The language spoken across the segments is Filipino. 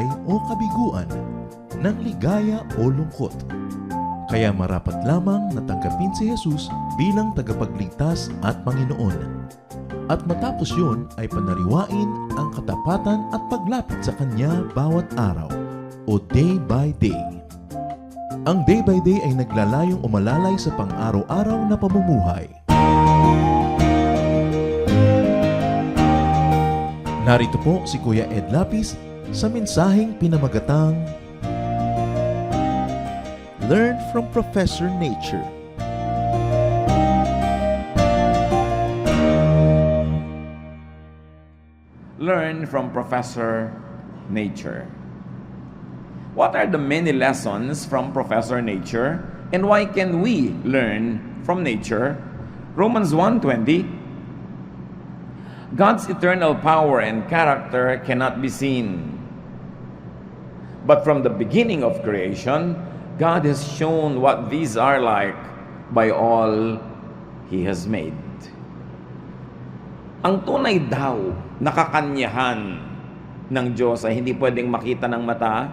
buhay o kabiguan, ng ligaya o lungkot. Kaya marapat lamang na tanggapin si Jesus bilang tagapagligtas at Panginoon. At matapos yun ay panariwain ang katapatan at paglapit sa Kanya bawat araw o day by day. Ang day by day ay naglalayong umalalay sa pang-araw-araw na pamumuhay. Narito po si Kuya Ed Lapis sa mensaheng pinamagatang Learn from Professor Nature. Learn from Professor Nature. What are the many lessons from Professor Nature, and why can we learn from nature? Romans 1:20. God's eternal power and character cannot be seen. But from the beginning of creation, God has shown what these are like by all He has made. Ang tunay daw na kakanyahan ng Diyos ay hindi pwedeng makita ng mata,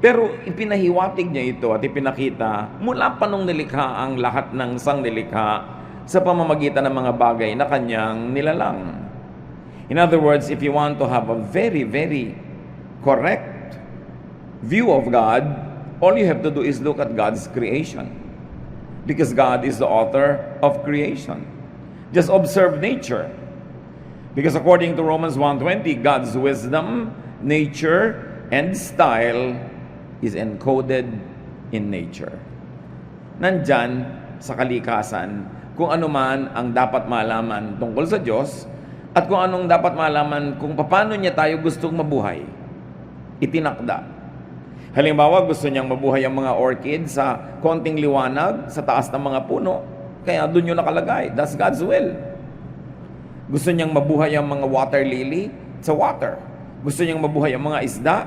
pero ipinahiwatig niya ito at ipinakita mula pa nung nilikha ang lahat ng sangnilikha sa pamamagitan ng mga bagay na Kanyang nilalang. In other words, if you want to have a very, very correct view of God, all you have to do is look at God's creation. Because God is the author of creation. Just observe nature. Because according to Romans 1:20, God's wisdom, nature, and style is encoded in nature. Nandyan sa kalikasan kung ano man ang dapat malaman tungkol sa Diyos at kung anong dapat malaman kung paano niya tayo gustong mabuhay. Itinakda. Halimbawa, gusto niyang mabuhay ang mga orchid sa konting liwanag sa taas ng mga puno. Kaya doon yun nakalagay. That's God's will. Gusto niyang mabuhay ang mga water lily sa water. Gusto niyang mabuhay ang mga isda,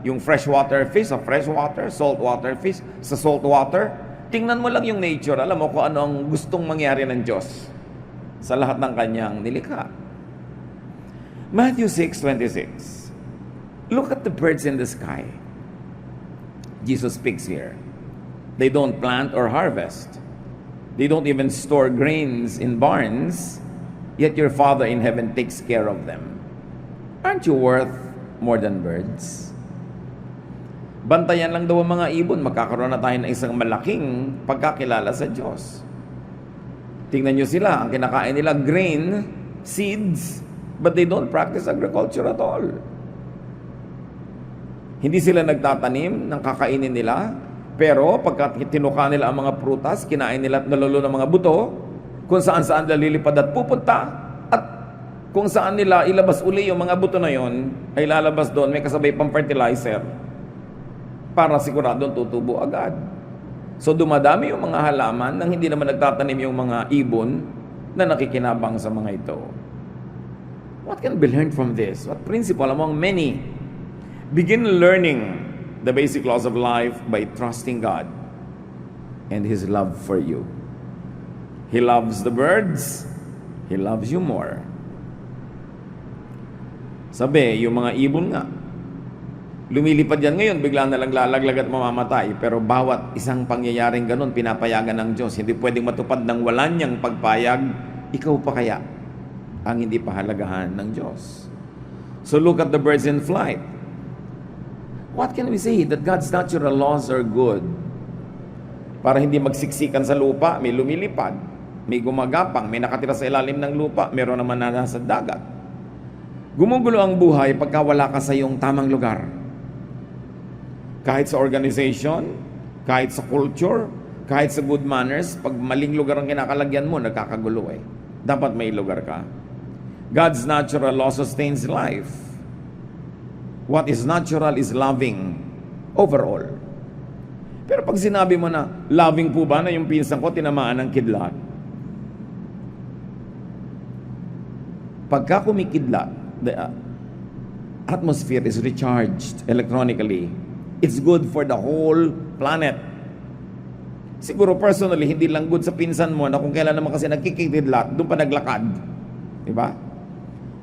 yung freshwater fish sa freshwater, saltwater fish sa saltwater. Tingnan mo lang yung nature. Alam mo kung ano ang gustong mangyari ng Diyos sa lahat ng Kanyang nilikha. Matthew 6:26. Look at the birds in the sky. Jesus speaks here. They don't plant or harvest. They don't even store grains in barns, yet your Father in heaven takes care of them. Aren't you worth more than birds? Bantayan lang daw ang mga ibon, magkakaroon na tayo ng isang malaking pagkakilala sa Diyos. Tingnan nyo sila, ang kinakain nila grain, seeds, but they don't practice agriculture at all. Hindi sila nagtatanim ng kakainin nila, pero pagka tinuka nila ang mga prutas, kinain nila at nalalo ng mga buto, kung saan-saan nalilipad at pupunta, at kung saan nila ilabas uli yung mga buto na yon, ay lalabas doon, may kasabay pang fertilizer, para siguradong tutubo agad. So dumadami yung mga halaman nang hindi naman nagtatanim yung mga ibon na nakikinabang sa mga ito. What can be learned from this? What principle among many? Begin learning the basic laws of life by trusting God and His love for you. He loves the birds, He loves you more. Sabi, yung mga ibon nga, lumilipad yan ngayon, bigla na lang lalaglag at mamamatay. Pero bawat isang pangyayaring ganun, pinapayagan ng Diyos. Hindi pwedeng matupad ng wala niyang pagpayag. Ikaw pa kaya ang hindi pahalagahan ng Diyos? So look at the birds in flight. What can we say? That God's natural laws are good. Para hindi magsiksikan sa lupa, may lumilipad, may gumagapang, may nakatira sa ilalim ng lupa, meron naman na nasa dagat. Gumugulo ang buhay pagka wala ka sa iyong tamang lugar. Kahit sa organization, kahit sa culture, kahit sa good manners, pag maling lugar ang kinakalagyan mo, nagkakagulo eh. Dapat may lugar ka. God's natural law sustains life. What is natural is loving overall. Pero pag sinabi mo na, loving po ba na yung pinsan ko tinamaan ng kidlat? Pagka kumikidlat, the atmosphere is recharged electronically. It's good for the whole planet. Siguro personally, hindi lang good sa pinsan mo na kung kailan naman kasi nagkikidlat, doon pa naglakad. Diba?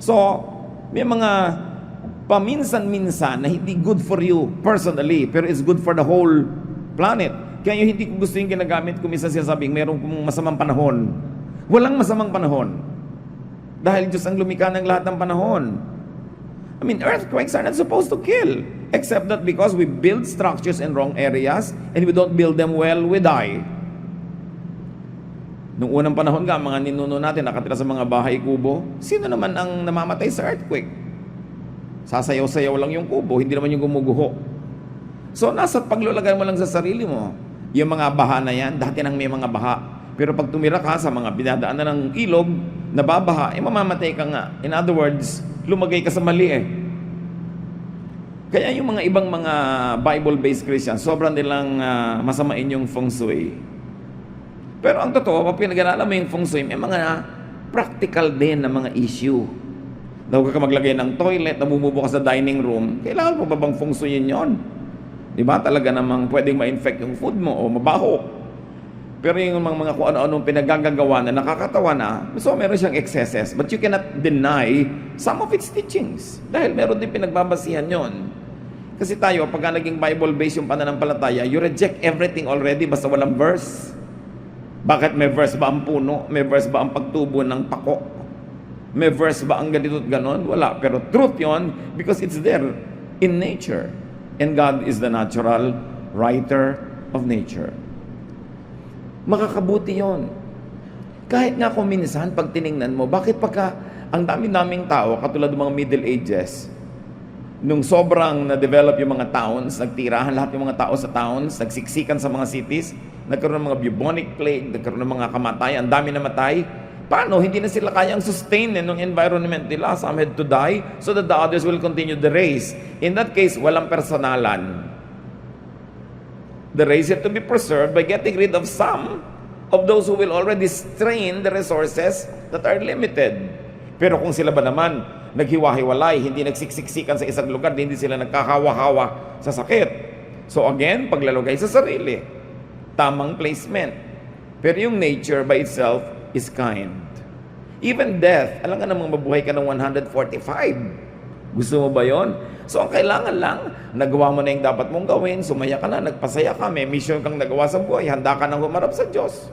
So, may mga paminsan-minsan na hindi good for you personally, pero it's good for the whole planet. Kaya hindi ko gusto yung ginagamit ko minsan sinasabing meron kong masamang panahon. Walang masamang panahon. Dahil Diyos ang lumikha ng lahat ng panahon. I mean, earthquakes are not supposed to kill. Except that because we build structures in wrong areas and we don't build them well, we die. Noong unang panahon nga, mga ninuno natin nakatira sa mga bahay kubo, sino naman ang namamatay sa earthquake? Sasayaw-sayaw lang yung kubo, hindi naman yung gumuguho. So, nasa paglulagay mo lang sa sarili mo, yung mga baha na yan, dati nang may mga baha. Pero pag tumira ka sa mga binadaanan ng ilog, nababaha, mamamatay ka nga. In other words, lumagay ka sa mali eh. Kaya yung mga ibang mga Bible-based Christians, sobrang nilang masamain yung feng shui. Pero ang totoo, pag pinag-aralan mo yung feng shui, may mga practical din na mga issue. Huwag ka maglagay ng toilet, namumubo ka sa dining room, kailangan mo ba bang feng shuiin yun? Diba? Talaga namang pwedeng ma-infect yung food mo o mabaho. Pero yung mga kung ano-anong pinagagagawa na nakakatawa na, so meron siyang excesses. But you cannot deny some of its teachings. Dahil meron din pinagbabasihan yon. Kasi tayo, pagka naging Bible-based yung pananampalataya, you reject everything already basta walang verse. Bakit may verse ba ang puno? May verse ba ang pagtubo ng pako? May verse ba ang ganito at ganon? Wala. Pero truth yon because it's there in nature. And God is the natural writer of nature. Makakabuti yon. Kahit nga kung minsan, pag tiningnan mo, bakit pagka ang dami-daming tao, katulad ng mga Middle Ages, nung sobrang na-develop yung mga towns, nagtirahan lahat yung mga tao sa towns, nagsiksikan sa mga cities, nagkaroon ng mga bubonic plague, nagkaroon ng mga kamatayan, ang dami namatay. Paano? Hindi na sila kayang sustain ng environment nila. Some had to die so that the others will continue the race. In that case, walang personalan. The race had to be preserved by getting rid of some of those who will already strain the resources that are limited. Pero kung sila ba naman naghiwa-hiwalay, hindi nagsiksiksikan sa isang lugar, hindi sila nagkakawa-hawa sa sakit. So again, paglalagay sa sarili, tamang placement. Pero yung nature by itself is kind. Even death, alam nga namang mabuhay ka ng 145. Gusto mo ba yon? So, ang kailangan lang, nagawa mo na yung dapat mong gawin, sumaya ka na, nagpasaya ka, may mission kang nagawa sa buhay, handa ka nang humarap sa Diyos.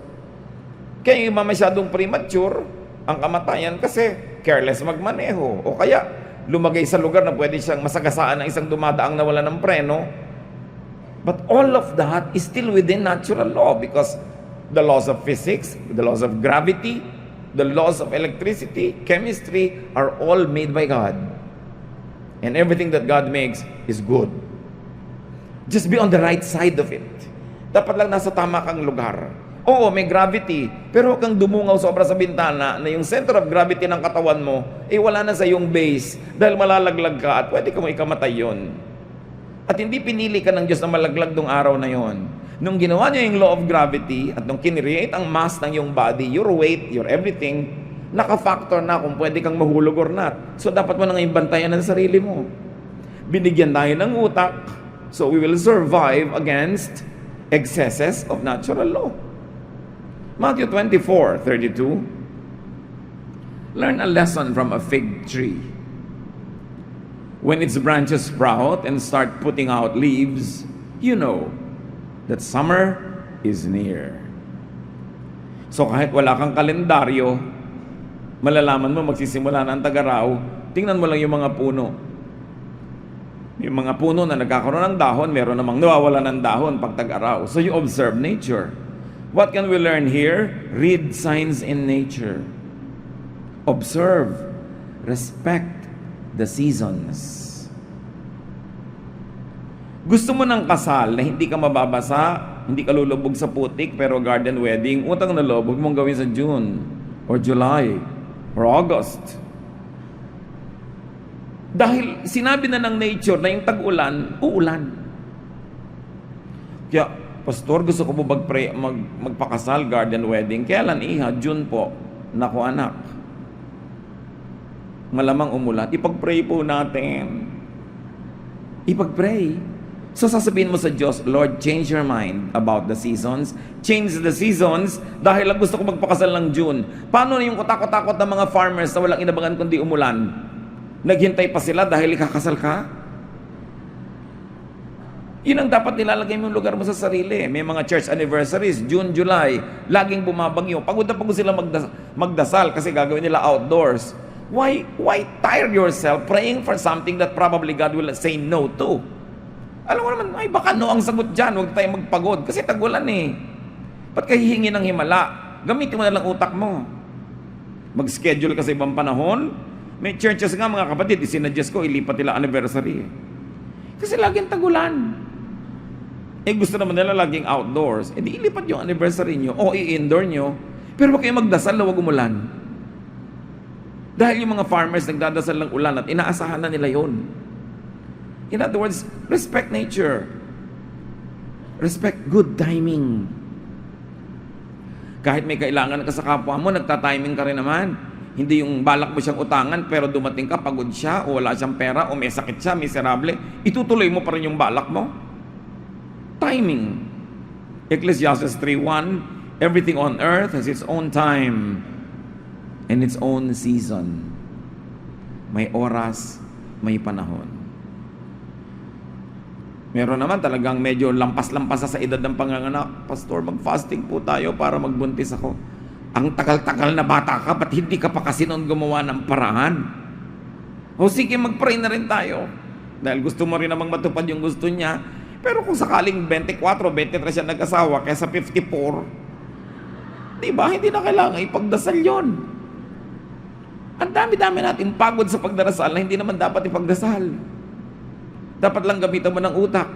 Kaya yung iba masyadong premature, ang kamatayan kasi careless magmaneho. O kaya, lumagay sa lugar na pwede siyang masagasaan ng isang dumadaang na wala ng preno. But all of that is still within natural law because the laws of physics, the laws of gravity, the laws of electricity, chemistry are all made by God. And everything that God makes is good. Just be on the right side of it. Dapat lang nasa tama kang lugar. Oo, may gravity. Pero huwag kang dumungaw sobra sa bintana na yung center of gravity ng katawan mo, wala na sa yung base dahil malalaglag ka at pwede ka mo ikamatay yun. At hindi pinili ka ng Diyos na malaglag nung araw na yon. Nung ginawa niya yung law of gravity at nung kinreate ang mass ng yung body, your weight, your everything, naka-factor na kung pwede kang mahulog or not. So, dapat mo na ngayon bantayan ang sarili mo. Binigyan tayo ng utak, so we will survive against excesses of natural law. Matthew 24:32. Learn a lesson from a fig tree. When its branches sprout and start putting out leaves, you know that summer is near. So, kahit wala kang kalendaryo, malalaman mo magsisimula na ang tag-araw, tingnan mo lang yung mga puno. Yung mga puno na nagkakaroon ng dahon, meron namang nawawala ng dahon pag tag-araw. So you observe nature. What can we learn here? Read signs in nature. Observe. Respect the seasons. Gusto mo ng kasal na hindi ka mababasa, hindi ka lulubog sa putik, pero garden wedding, utang na loob, huwag mong gawin sa June or July or August. Dahil sinabi na ng nature na yung tag-ulan, uulan. Kaya, Pastor, gusto ko po magpakasal, garden wedding. Kailan iha? June po. Naku anak. Malamang umulan. Ipag-pray po natin. Ipag-pray. So sasabihin mo sa Diyos, Lord, change your mind about the seasons. Change the seasons dahil lang gusto ko magpakasal ng June. Paano yung katakot-takot ng mga farmers na walang inabangan kundi umulan? Naghintay pa sila dahil ikakasal ka? Yun ang dapat nilalagay mo yung lugar mo sa sarili. May mga church anniversaries, June, July, laging bumabagyo. Pagod na pagod sila magdasal kasi gagawin nila outdoors. Why tire yourself praying for something that probably God will say no to? Alam mo naman, ay baka no ang sagot dyan, huwag tayo magpagod. Kasi tagulan eh. Ba't kayo hihingi ng himala? Gamitin mo na lang utak mo. Mag-schedule ka sa ibang panahon. May churches nga mga kapatid, isinadjust ko, ilipat nila anniversary. Kasi laging tagulan. Gusto naman nila laging outdoors. Di ilipat yung anniversary nyo o i-indoor nyo. Pero huwag kayo magdasal na huwag umulan. Dahil yung mga farmers nagdadasal ng ulan at inaasahan na nila yon. In other words, respect nature. Respect good timing. Kahit may kailangan ka sa kapwa mo, nagtatiming ka rin naman. Hindi yung balak mo siyang utangan pero dumating ka, pagod siya o wala siyang pera o may sakit siya, miserable. Itutuloy mo pa rin yung balak mo. Timing. Ecclesiastes 3:1, everything on earth has its own time and its own season. May oras, may panahon. Meron naman talagang medyo lampas-lampas sa edad ng panganganak. Pastor, mag-fasting po tayo para magbuntis ako. Ang tagal-tagal na bata ka, ba't hindi ka pa kasi noon gumawa ng paraan? O sige, mag-pray na rin tayo. Dahil gusto mo rin namang matupad yung gusto niya. Pero kung sakaling 24, 23 siya nag-asawa, kaya sa 54, diba, hindi na kailangan ipagdasal yon. Ang dami-dami natin pagod sa pagdarasal na hindi naman dapat ipagdasal. Dapat lang gamitan mo ng utak.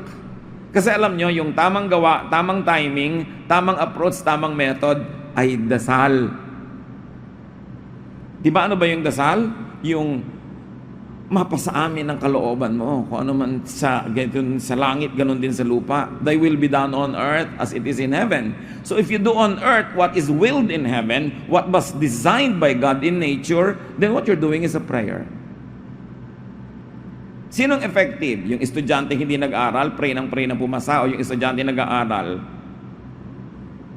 Kasi alam nyo, yung tamang gawa, tamang timing, tamang approach, tamang method, ay dasal. Diba ano ba yung dasal? Yung mapasa amin ang kalooban mo. Kung ano man sa langit, ganun din sa lupa. Thy will be done on earth as it is in heaven. So if you do on earth what is willed in heaven, what was designed by God in nature, then what you're doing is a prayer. Sinong effective? Yung estudyante hindi nag-aaral, pray ng pumasa, o yung estudyante nag-aaral?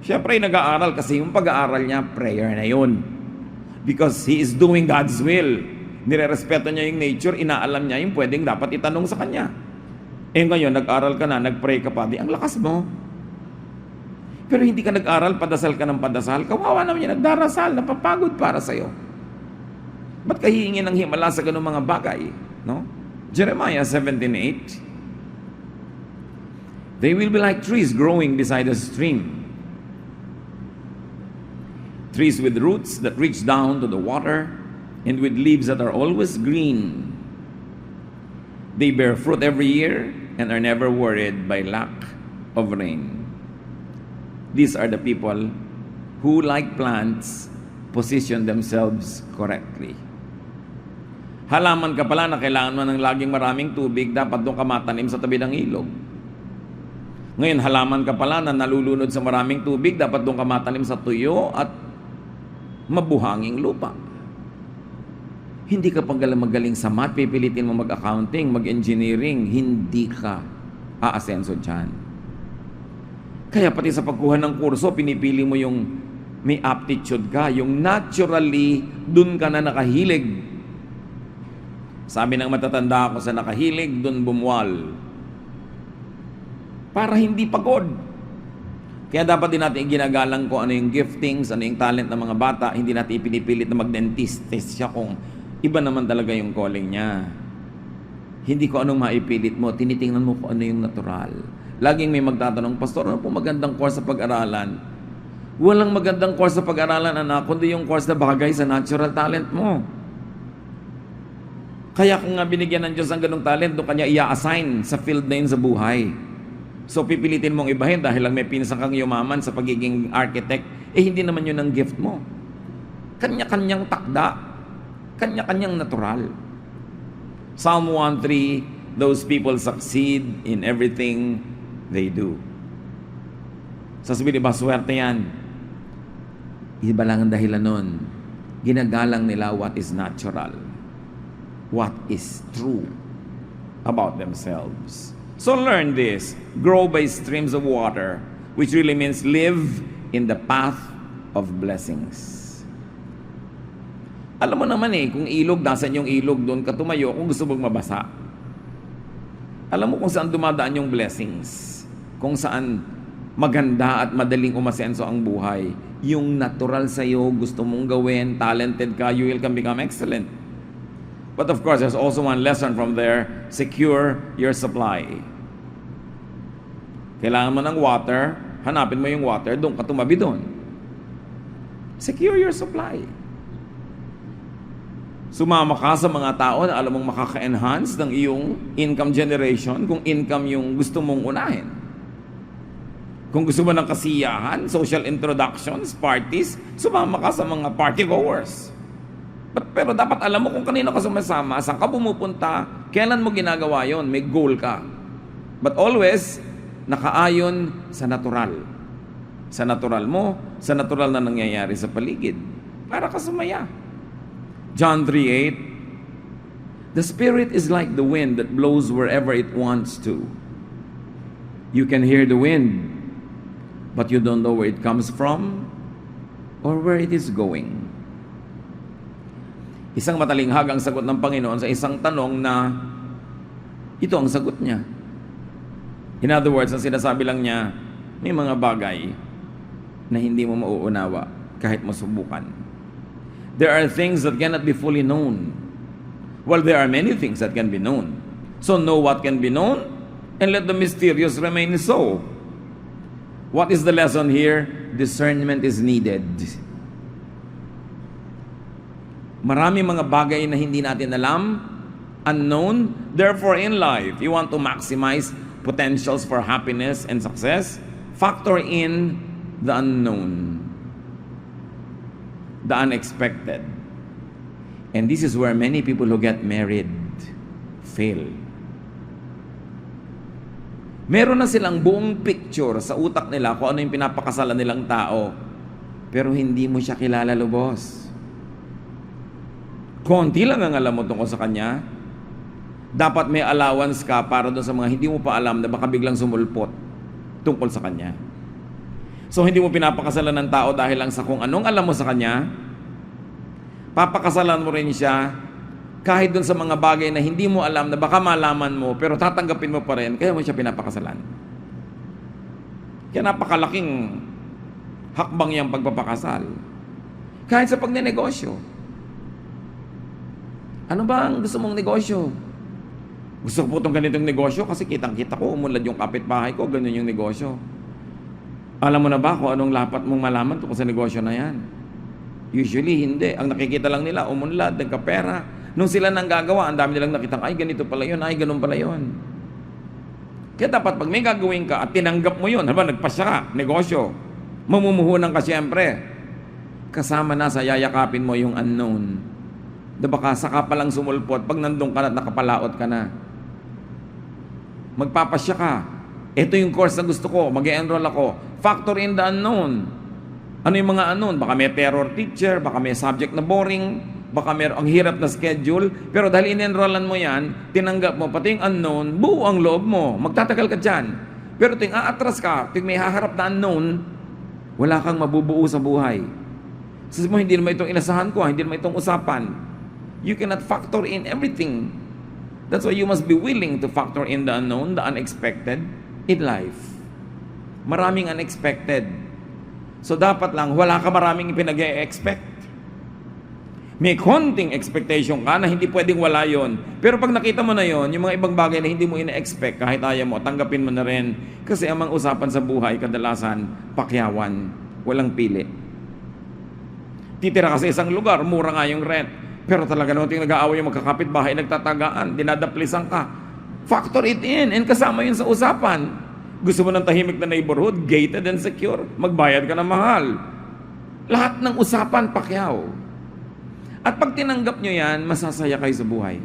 Siyempre nag-aaral kasi yung pag-aaral niya, prayer na yun. Because he is doing God's will. Nirerespeto niya yung nature, inaalam niya yung pwedeng dapat itanong sa kanya. Ngayon, nag-aral ka na, nag-pray ka pa, di ang lakas mo. Pero hindi ka nag-aral, padasal ka ng padasal, kawawa naman yung nagdarasal, napapagod para sa'yo. Ba't ka hihingi ng himala sa ganung mga bagay? No? Jeremiah 17:8, they will be like trees growing beside a stream. Trees with roots that reach down to the water, and with leaves that are always green. They bear fruit every year and are never worried by lack of rain. These are the people who, like plants, position themselves correctly. Halaman ka pala na kailangan mo ng laging maraming tubig, dapat doon ka matanim sa tabi ng ilog. Ngayon, halaman ka pala na nalulunod sa maraming tubig, dapat doon ka matanim sa tuyo at mabuhanging lupa. Hindi ka magaling sa math, pipilitin mo mag-accounting, mag-engineering, hindi ka aasenso dyan. Kaya pati sa pagkuha ng kurso, pinipili mo yung may aptitude ka, yung naturally, dun ka na nakahilig. Sabi ng matatanda ko, sa nakahilig, dun bumuwal. Para hindi pagod. Kaya dapat din natin ginagalang ko ano yung giftings, ano yung talent ng mga bata, hindi natin ipinipilit na mag-dentist siya kung iba naman talaga yung calling niya. Hindi ko anong maipilit mo, tinitingnan mo kung ano yung natural. Laging may magtatanong, Pastor, ano po magandang course sa pag-aralan? Walang magandang course sa pag-aralan, anak, kundi yung course na bagay sa natural talent mo. Kaya kung nga binigyan ng Diyos ang ganong talent, doon kanya i-assign sa field na yun sa buhay. So pipilitin mong ibahin dahil lang may pinsan kang yumaman sa pagiging architect, hindi naman yun ang gift mo. Kanya-kanyang takda. Kanya-kanyang natural. Psalm 1:3, those people succeed in everything they do. Sasabihin, diba, swerte yan. Iba lang ang dahilan nun. Ginagalang nila what is natural. What is true about themselves. So learn this. Grow by streams of water, which really means live in the path of blessings. Alam mo naman kung ilog, nasan yung ilog, doon ka tumayo kung gusto mong mabasa. Alam mo kung saan dumadaan yung blessings. Kung saan maganda at madaling umasenso ang buhay. Yung natural sa'yo, gusto mong gawin, talented ka, you can become excellent. But of course, there's also one lesson from there, secure your supply. Kailangan mo ng water, hanapin mo yung water, doon ka tumabi doon. Secure your supply. Sumama ka sa mga tao na alam mong makaka-enhance ng iyong income generation kung income yung gusto mong unahin. Kung gusto mo ng kasiyahan, social introductions, parties, sumama ka sa mga party goers. Pero dapat alam mo kung kanino ka sumasama, saan ka pumupunta, kailan mo ginagawa yon, may goal ka. But always, nakaayon sa natural. Sa natural mo, sa natural na nangyayari sa paligid. Para ka sumaya. John 3:8, the Spirit is like the wind that blows wherever it wants to. You can hear the wind, but you don't know where it comes from or where it is going. Isang matalinghag ang sagot ng Panginoon sa isang tanong na ito ang sagot niya. In other words, ang sinasabi lang niya, may mga bagay na hindi mo mauunawa kahit mo subukan. There are things that cannot be fully known. Well, there are many things that can be known. So know what can be known and let the mysterious remain so. What is the lesson here? Discernment is needed. Marami mga bagay na hindi natin alam, unknown. Therefore, in life, you want to maximize potentials for happiness and success, factor in the unknown, the unexpected. And this is where many people who get married fail. Meron na silang buong picture sa utak nila kung ano yung pinapakasalan nilang tao, pero hindi mo siya kilala lubos. Konti lang ang alam mo tungkol sa kanya. Dapat may allowance ka para doon sa mga hindi mo pa alam na baka biglang sumulpot tungkol sa kanya. So hindi mo pinapakasalan ng tao dahil lang sa kung anong alam mo sa kanya, papakasalan mo rin siya kahit doon sa mga bagay na hindi mo alam na baka malaman mo pero tatanggapin mo pa rin, kaya mo siya pinapakasalan. Kaya napakalaking hakbang yung pagpapakasal. Kahit sa pagnenegosyo. Ano ba ang gusto mong negosyo? Gusto ko po itong ganitong negosyo kasi kitang-kita ko, umunlad yung kapitbahay ko, ganyan yung negosyo. Alam mo na ba kung anong lapat mong malaman tungkol sa negosyo na yan? Usually, hindi. Ang nakikita lang nila, umunlad, nagkapera. Nung sila nang gagawa, ang dami nilang nakitang, ay ganito pala yun, ay ganun pala yun. Kaya dapat pag may gagawin ka at tinanggap mo yun, haba, nagpasya ka, negosyo, mamumuhunan ka siyempre. Kasama na sa yayakapin mo yung unknown. Na baka saka palang sumulpot pag nandun ka na at nakapalaot ka na. Magpapasya ka. Ito yung course na gusto ko, mag-e-enroll ako. Factor in the unknown. Ano yung mga unknown? Baka may terror teacher, baka may subject na boring, baka may ang hirap na schedule, pero dahil in-enrollan mo yan, tinanggap mo, pati yung unknown, buo ang loob mo, magtatagal ka dyan. Pero tuwing aatras ka, tuwing may haharap na unknown, wala kang mabubuo sa buhay. Sabi mo, hindi naman itong inasahan ko, hindi naman itong usapan. You cannot factor in everything. That's why you must be willing to factor in the unknown, the unexpected in life. Maraming unexpected. So dapat lang, wala ka maraming pinag-e-expect. May konting expectation ka na hindi pwedeng wala yon. Pero pag nakita mo na yon, yung mga ibang bagay na hindi mo ina-expect, kahit ayaw mo, tanggapin mo na rin. Kasi ang mga usapan sa buhay, kadalasan, pakyawan, walang pili. Titira ka sa isang lugar, mura nga yung rent. Pero talaga naman yung nag-aaway yung magkakapit bahay, nagtatagaan, dinadaplisan ka. Factor it in and kasama yun sa usapan. Gusto mo ng tahimik na neighborhood, gated and secure, magbayad ka na mahal. Lahat ng usapan, pakyaw. At pag tinanggap nyo yan, masasaya kayo sa buhay.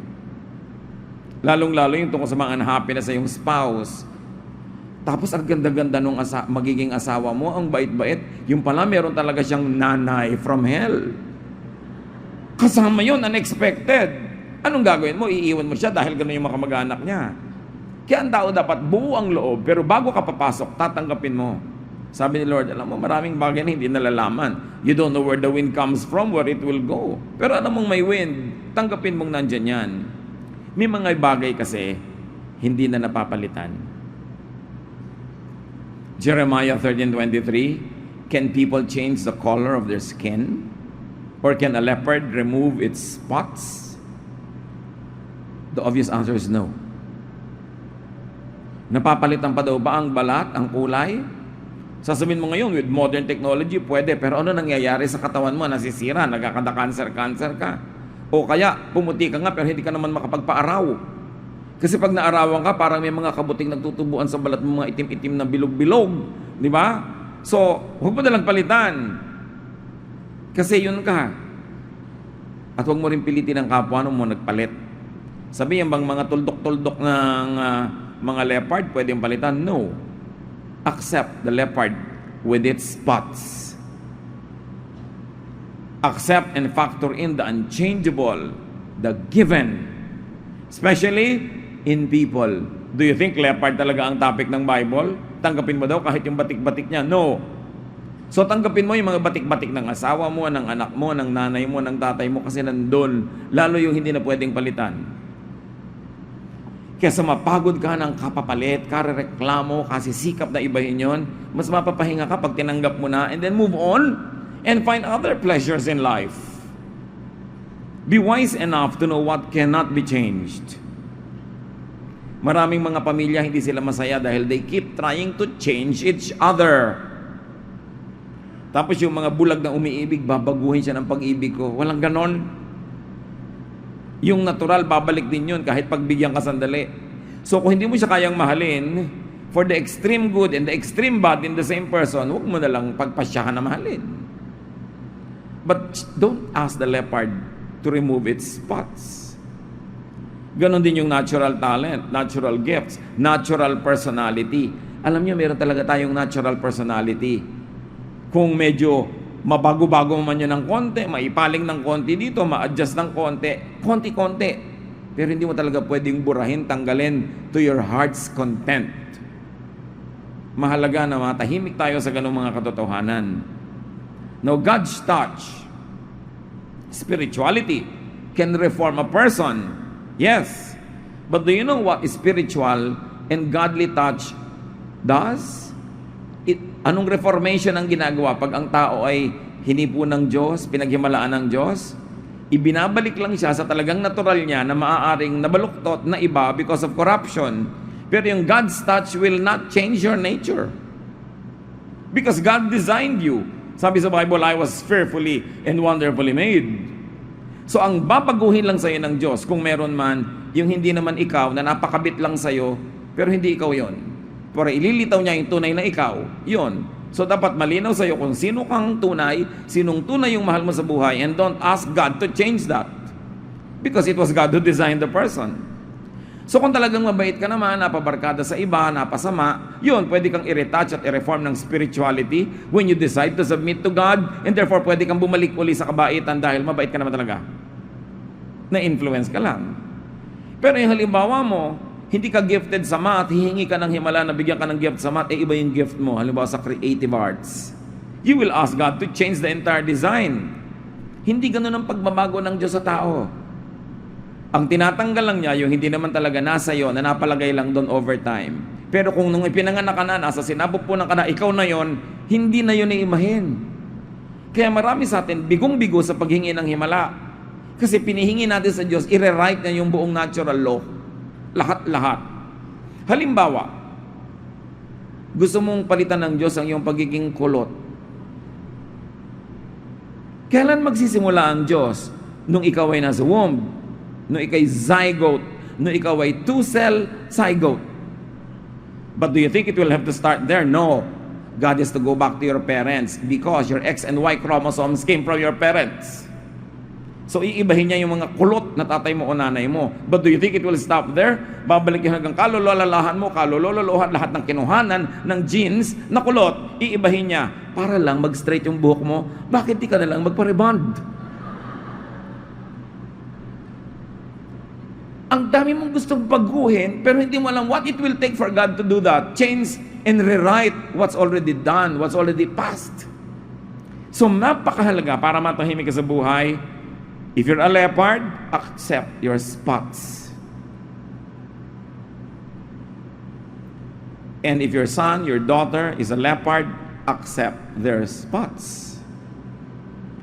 Lalong-lalo yung tungkol sa mga unhappiness sa iyong spouse. Tapos ang ganda-ganda nung magiging asawa mo, ang bait-bait, yung pala meron talaga siyang nanay from hell. Kasama yun, unexpected. Anong gagawin mo? Iiwan mo siya dahil gano'n yung mga kamag-anak niya. Kaya ang tao dapat buo ang loob, pero bago ka papasok, tatanggapin mo. Sabi ni Lord, alam mo, maraming bagay na hindi nalalaman. You don't know where the wind comes from, where it will go. Pero alam mong may wind, tanggapin mong nandyan yan. May mga bagay kasi, hindi na napapalitan. Jeremiah 13:23, can people change the color of their skin? Or can a leopard remove its spots? The obvious answer is no. Napapalitan pa daw ba ang balat, ang kulay? Sasabihin mo ngayon, with modern technology, pwede. Pero ano nangyayari sa katawan mo? Nasisira, nagkakada-cancer ka. O kaya, pumuti ka nga, pero hindi ka naman makapagpaaraw. Kasi pag naarawan ka, parang may mga kabuting nagtutubuan sa balat mo, mga itim-itim na bilog-bilog. Di ba? So, huwag mo nalang palitan. Kasi yun ka. At huwag mo rin pilitin ang kapwa mo nagpalit. Sabi yung bang mga tuldok-tuldok ng mga leopard, pwedeng palitan? No. Accept the leopard with its spots. Accept and factor in the unchangeable, the given. Especially in people. Do you think leopard talaga ang topic ng Bible? Tanggapin mo daw kahit yung batik-batik niya? No. So tanggapin mo yung mga batik-batik ng asawa mo, ng anak mo, ng nanay mo, ng tatay mo kasi nandun. Lalo yung hindi na pwedeng palitan. Kesa mapagod ka ng kapapalit, karereklamo, kasi sikap na ibahin yon, mas mapapahinga ka pag tinanggap mo na and then move on and find other pleasures in life. Be wise enough to know what cannot be changed. Maraming mga pamilya hindi sila masaya dahil they keep trying to change each other. Tapos yung mga bulag na umiibig, babaguhin siya ng pag-ibig ko. Walang ganon. Yung natural, babalik din yun kahit pagbigyan ka sandali. So kung hindi mo siya kayang mahalin, for the extreme good and the extreme bad in the same person, huwag mo na lang pagpasyahan na mahalin. But don't ask the leopard to remove its spots. Ganon din yung natural talent, natural gifts, natural personality. Alam niyo, meron talaga tayong natural personality. Kung medyo mabago-bago man yun ng konti, maipaling ng konti dito, ma-adjust ng konti-konti. Pero hindi mo talaga pwedeng burahin, tanggalin to your heart's content. Mahalaga na matahimik tayo sa ganung mga katotohanan. Now, God's touch, spirituality, can reform a person. Yes. But do you know what spiritual and godly touch does? Anong reformation ang ginagawa pag ang tao ay hinipo ng Diyos, pinaghimalaan ng Diyos? Ibinabalik lang siya sa talagang natural niya na maaaring nabaluktot na iba because of corruption. Pero yung God's touch will not change your nature. Because God designed you. Sabi sa Bible, I was fearfully and wonderfully made. So ang babaguhin lang sa'yo ng Diyos, kung meron man, yung hindi naman ikaw, na napakabit lang sa'yo, pero hindi ikaw yon. Para ililitaw niya yung tunay na ikaw, yun. So dapat malinaw sa'yo kung sino kang tunay, sinong tunay yung mahal mo sa buhay, and don't ask God to change that. Because it was God who designed the person. So kung talagang mabait ka naman, napabarkada sa iba, napasama, yun, pwede kang i-retouch at i-reform ng spirituality when you decide to submit to God, and therefore pwede kang bumalik uli sa kabaitan dahil mabait ka naman talaga. Na-influence ka lang. Pero yung halimbawa mo, hindi ka gifted sa math, hihingi ka ng himala na bigyan ka ng gift sa math, iba yung gift mo, halimbawa sa creative arts. You will ask God to change the entire design. Hindi ganun ang pagbabago ng Diyos sa tao. Ang tinatanggal lang niya, yung hindi naman talaga nasa iyo, na napalagay lang doon over time. Pero kung nung ipinanganak ka na, nasa sinapupunan ka na, ikaw na yon, hindi na yun iimahin. Kaya marami sa atin, bigong-bigo sa paghingi ng himala. Kasi pinihingi natin sa Diyos, i-rewrite niya yung buong natural law. Lahat-lahat. Halimbawa, gusto mong palitan ng Diyos ang iyong pagiging kulot. Kailan magsisimula ang Diyos? Nung ikaw ay nasa womb, nung ikaw ay zygote, nung ikaw ay two-cell zygote. But do you think it will have to start there? No. God has to go back to your parents because your X and Y chromosomes came from your parents. So, iibahin niya yung mga kulot na tatay mo o nanay mo. But do you think it will stop there? Babalik yung hanggang kalololalahan mo, kalolololohan, lahat ng kinuhanan ng genes na kulot, iibahin niya para lang mag-straight yung buhok mo. Bakit di ka na lang magpa-rebond? Ang dami mong gustong baguhin, pero hindi mo alam what it will take for God to do that. Change and rewrite what's already done, what's already passed. So napakahalaga para matahimik ka sa buhay. If you're a leopard, accept your spots. And if your son, your daughter is a leopard, accept their spots.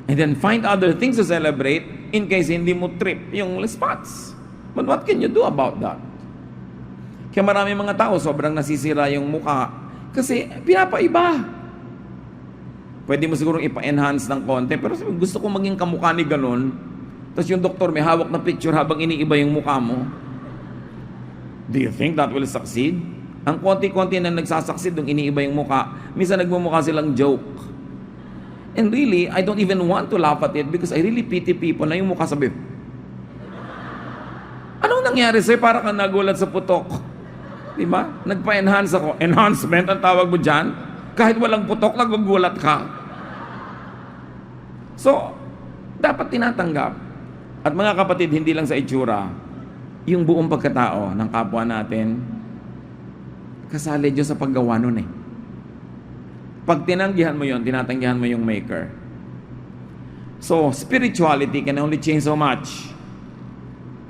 And then find other things to celebrate in case hindi mo trip yung spots. But what can you do about that? Kaya marami mga tao sobrang nasisira yung mukha kasi pinapaiba. Pwede mo siguro ipa-enhance ng konti, pero gusto ko maging kamukha ni ganun. Tapos yung doktor may hawak na picture habang iniiba yung mukha mo. Do you think that will succeed? Ang konti-konti na nagsasucceed nung iniiba yung mukha, minsan nagmumukha silang joke. And really, I don't even want to laugh at it because I really pity people na yung mukha sabi, anong nangyari sa'yo? Para kang nagulat sa putok. Diba? Nagpa-enhance ako. Enhancement ang tawag mo dyan. Kahit walang putok, nagugulat ka. So, dapat tinatanggap. At mga kapatid, hindi lang sa itsura, yung buong pagkatao ng kapwa natin, kasali Diyos sa paggawa nun eh. Pag tinanggihan mo yon, tinatanggihan mo yung maker. So, spirituality can only change so much.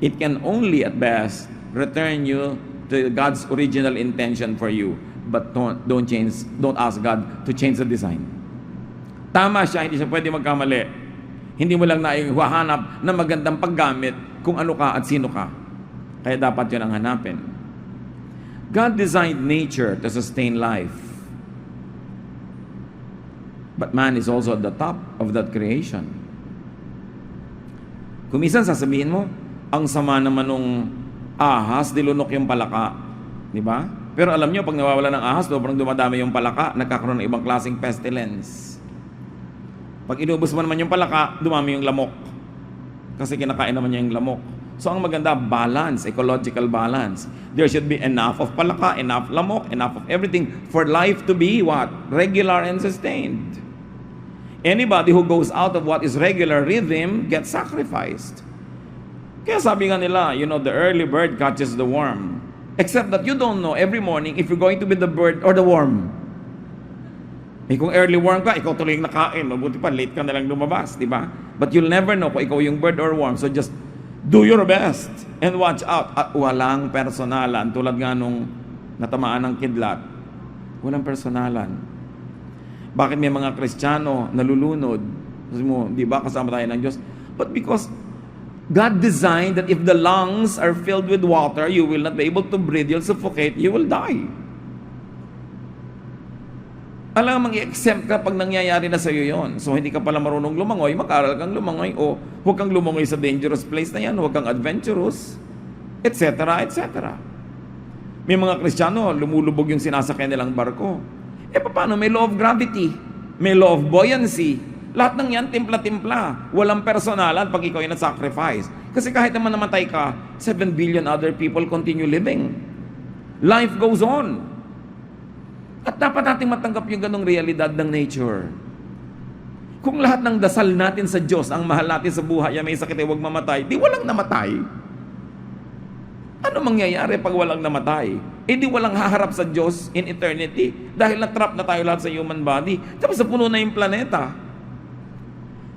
It can only, at best, return you to God's original intention for you. But don't ask God to change the design. Tama siya, hindi siya pwede magkamali. Hindi mo lang naihahanap na magandang paggamit kung ano ka at sino ka. Kaya dapat yun ang hanapin. God designed nature to sustain life. But man is also at the top of that creation. Kung minsan sasabihin mo, ang sama naman nung ahas, dilunok yung palaka. Di ba? Pero alam nyo, pag nawawala ng ahas, sobrang dumadami yung palaka, nagkakaroon ng ibang klaseng pestilence. Pag inubos mo naman yung palaka, dumami yung lamok. Kasi kinakain naman niya yung lamok. So ang maganda, balance, ecological balance. There should be enough of palaka, enough lamok, enough of everything for life to be what? Regular and sustained. Anybody who goes out of what is regular rhythm gets sacrificed. Kaya sabi nga nila, the early bird catches the worm. Except that you don't know every morning if you're going to be the bird or the worm. Kung early worm ka, ikaw tuloy yung nakain. Mabuti pa, late ka na lang lumabas, di ba? But you'll never know kung ikaw yung bird or worm. So just do your best and watch out. At walang personalan. Tulad nga nung natamaan ng kidlat. Walang personalan. Bakit may mga Kristiyano nalulunod? Kasi mo, di ba, kasama tayo ng Diyos? But because God designed that if the lungs are filled with water, you will not be able to breathe, you'll suffocate, you will die. Alam, mag-exempt ka pag nangyayari na sa iyo yon. So, hindi ka pala marunong lumangoy, mag-aral kang lumangoy, o huwag kang lumangoy sa dangerous place na yan, huwag kang adventurous, etc., etc. May mga Kristiyano, lumulubog yung sinasakyan nilang barko. Paano? May law of gravity, may law of buoyancy. Lahat ng yan, timpla-timpla. Walang personalan pag ikaw yung na-sacrifice. Kasi kahit naman namatay ka, 7 billion other people continue living. Life goes on. At dapat natin matanggap yung ganong realidad ng nature. Kung lahat ng dasal natin sa Diyos, ang mahal natin sa buhay, may sakit ay huwag mamatay, di walang namatay. Ano mangyayari pag walang namatay? Di walang haharap sa Diyos in eternity dahil na-trap na tayo lahat sa human body. Tapos na puno na yung planeta.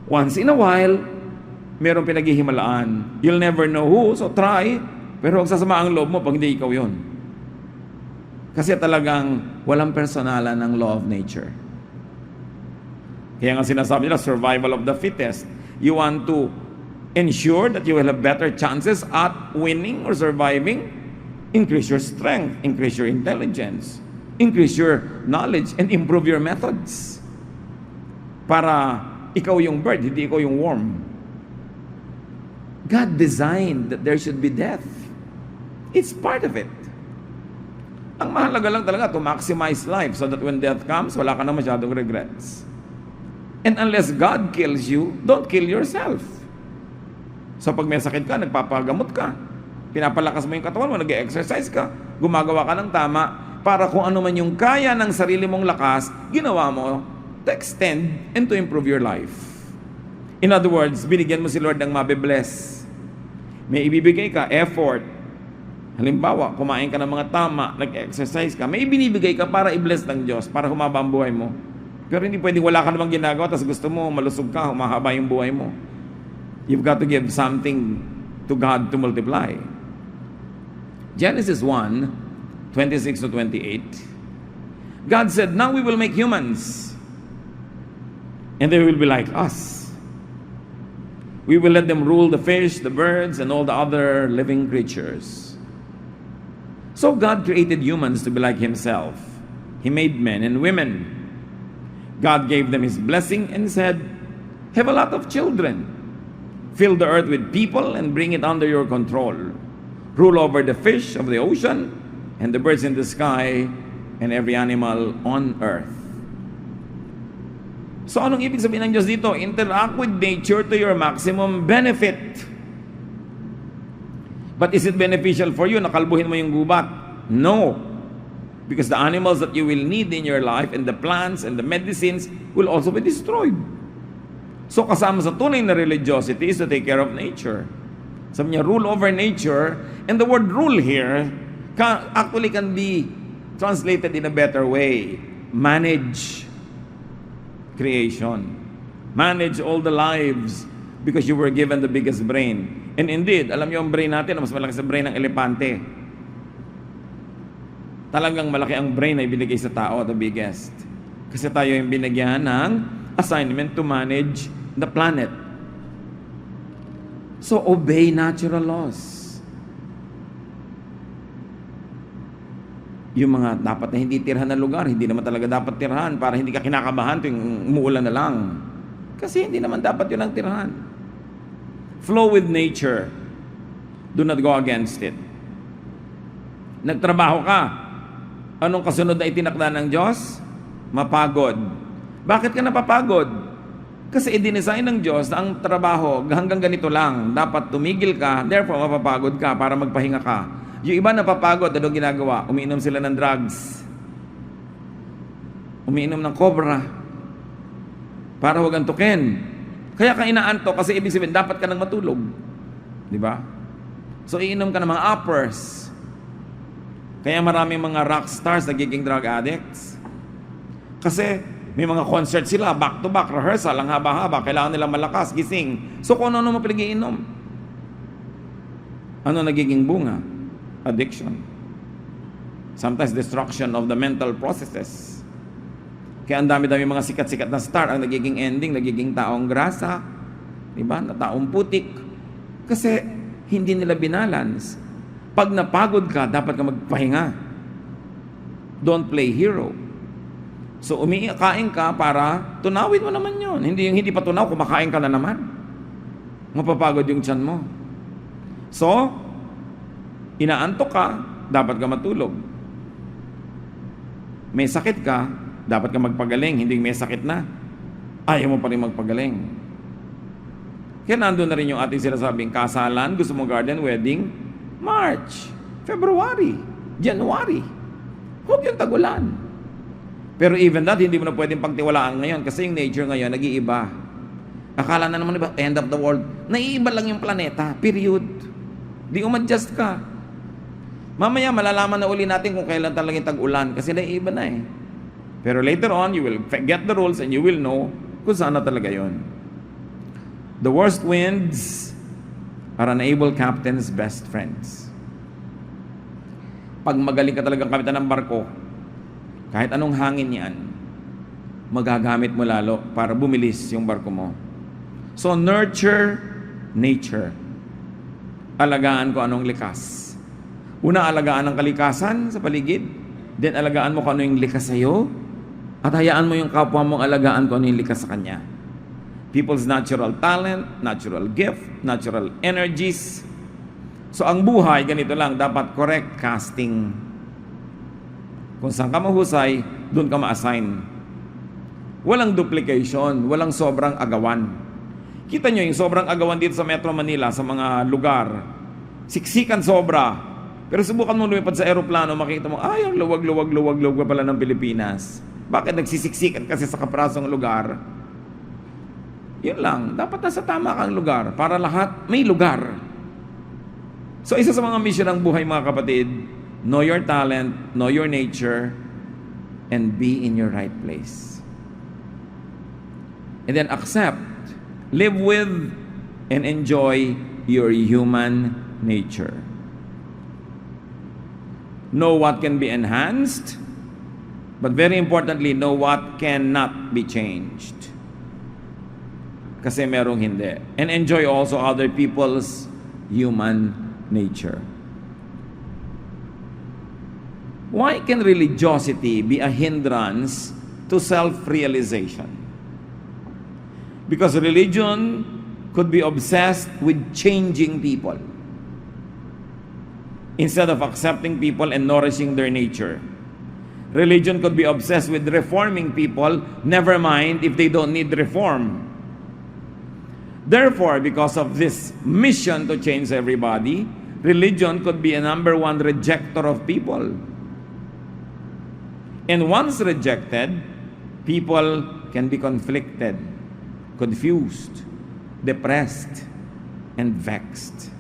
Once in a while, merong pinaghihimalaan. You'll never know who, so try. Pero huwag sasama ang loob mo pag hindi ikaw yun. Kasi talagang walang personalan ng law of nature. Kaya nga sinasabi nila, survival of the fittest. You want to ensure that you will have better chances at winning or surviving? Increase your strength, increase your intelligence, increase your knowledge, and improve your methods. Para ikaw yung bird, hindi ikaw yung worm. God designed that there should be death. It's part of it. Ang mahalaga lang talaga to maximize life so that when death comes, wala ka na masyadong regrets. And unless God kills you, don't kill yourself. So pag may sakit ka, nagpapagamot ka. Pinapalakas mo yung katawan mo, nag-exercise ka. Gumagawa ka ng tama para kung ano man yung kaya ng sarili mong lakas, ginawa mo to extend and to improve your life. In other words, binigyan mo si Lord ng mabe-bless. May ibibigay ka, effort. Halimbawa, kumain ka ng mga tama, nag-exercise ka, may binibigay ka para i-bless ng Diyos, para humaba ang buhay mo. Pero hindi pwedeng wala ka namang ginagawa, tapos gusto mo, malusog ka, humahaba yung buhay mo. You've got to give something to God to multiply. Genesis 1:26 to 28. God said, now we will make humans, and they will be like us. We will let them rule the fish, the birds, and all the other living creatures. So God created humans to be like Himself. He made men and women. God gave them His blessing and said, have a lot of children. Fill the earth with people and bring it under your control. Rule over the fish of the ocean and the birds in the sky and every animal on earth. So anong ibig sabihin ng Diyos dito? Interact with nature to your maximum benefit. But is it beneficial for you? Nakalbuhin mo yung gubat? No. Because the animals that you will need in your life and the plants and the medicines will also be destroyed. So kasama sa tunay na religiosity is to take care of nature. Sabi niya, rule over nature. And the word rule here actually can be translated in a better way. Manage creation. Manage all the lives because you were given the biggest brain. And indeed, alam niyo ang brain natin, mas malaki sa brain ng elepante. Talagang malaki ang brain na ibinigay sa tao, the biggest. Kasi tayo yung binigyan ng assignment to manage the planet. So, obey natural laws. Yung mga dapat na hindi tirhan na lugar, hindi naman talaga dapat tirhan para hindi ka kinakabahan tuwing umuulan na lang. Kasi hindi naman dapat yun ang tirhan. Flow with nature. Do not go against it. Nagtrabaho ka. Anong kasunod na itinakda ng Diyos? Mapagod. Bakit ka napapagod? Kasi i-design ng Diyos na ang trabaho hanggang ganito lang. Dapat tumigil ka, therefore mapapagod ka para magpahinga ka. Yung iba napapagod, anong ginagawa? Umiinom sila ng drugs. Umiinom ng cobra. Para huwag antukin. Kaya ka inaantok kasi ibig sabihin, dapat ka nang matulog. Di ba? So, iinom ka ng mga uppers. Kaya maraming mga rock stars nagiging drug addicts. Kasi may mga concert sila, back-to-back, rehearsal, ang haba-haba, kailangan nilang malakas, gising. So, kung ano mo pinag-iinom? Ano nagiging bunga? Addiction. Sometimes destruction of the mental processes. Kaya ang dami-dami mga sikat-sikat na star, ang nagiging ending, nagiging taong grasa, diba? Na taong putik. Kasi hindi nila binalance. Pag napagod ka, dapat ka magpahinga. Don't play hero. So umiikain ka para tunawin mo naman yun. Hindi yung hindi pa tunaw, kumakain ka na naman. Mapapagod yung tiyan mo. So, inaantok ka, dapat ka matulog. May sakit ka, dapat ka magpagaling, hindi may sakit na. Ayaw mo pa rin magpagaling. Kaya nandun na rin yung ating sinasabing kasalan, gusto mo garden wedding, March, February, January. Huwag yung tagulan. Pero even that, hindi mo na pwedeng pagtiwalaan ngayon kasi yung nature ngayon, nag-iiba. Akala na naman, diba, end of the world. Naiiba lang yung planeta, period. Di umadjust ka. Mamaya, malalaman na uli natin kung kailan talagang tag-ulan kasi naiiba na eh. Pero later on, you will get the rules and you will know kung saan na talaga yun. The worst winds are an able captain's best friends. Pag magaling ka talagang kapitan ng barko, kahit anong hangin yan, magagamit mo lalo para bumilis yung barko mo. So, nurture nature. Alagaan ko anong likas. Una, alagaan ang kalikasan sa paligid. Then, alagaan mo kung ano yung likas sa'yo. At hayaan mo yung kapwa mong alagaan kung ano yung likas sa kanya. People's natural talent, natural gift, natural energies. So, ang buhay, ganito lang, dapat correct casting. Kung saan ka mahusay, doon ka ma-assign. Walang duplication, walang sobrang agawan. Kita nyo yung sobrang agawan dito sa Metro Manila, sa mga lugar. Siksikan sobra. Pero subukan mo lumipad sa aeroplano, makita mo, ay, ang luwag pala ng Pilipinas. Bakit nagsisiksikan kasi sa kaprasong lugar? Yun lang, dapat nasa tama kang lugar para lahat may lugar. So isa sa mga mission ng buhay, mga kapatid, know your talent, know your nature, and be in your right place. And then accept, live with, and enjoy your human nature. Know what can be enhanced, but very importantly, know what cannot be changed. Kasi merong hindi. And enjoy also other people's human nature. Why can religiosity be a hindrance to self-realization? Because religion could be obsessed with changing people instead of accepting people and nourishing their nature. Religion could be obsessed with reforming people, never mind if they don't need reform. Therefore, because of this mission to change everybody, religion could be a number one rejecter of people. And once rejected, people can be conflicted, confused, depressed, and vexed.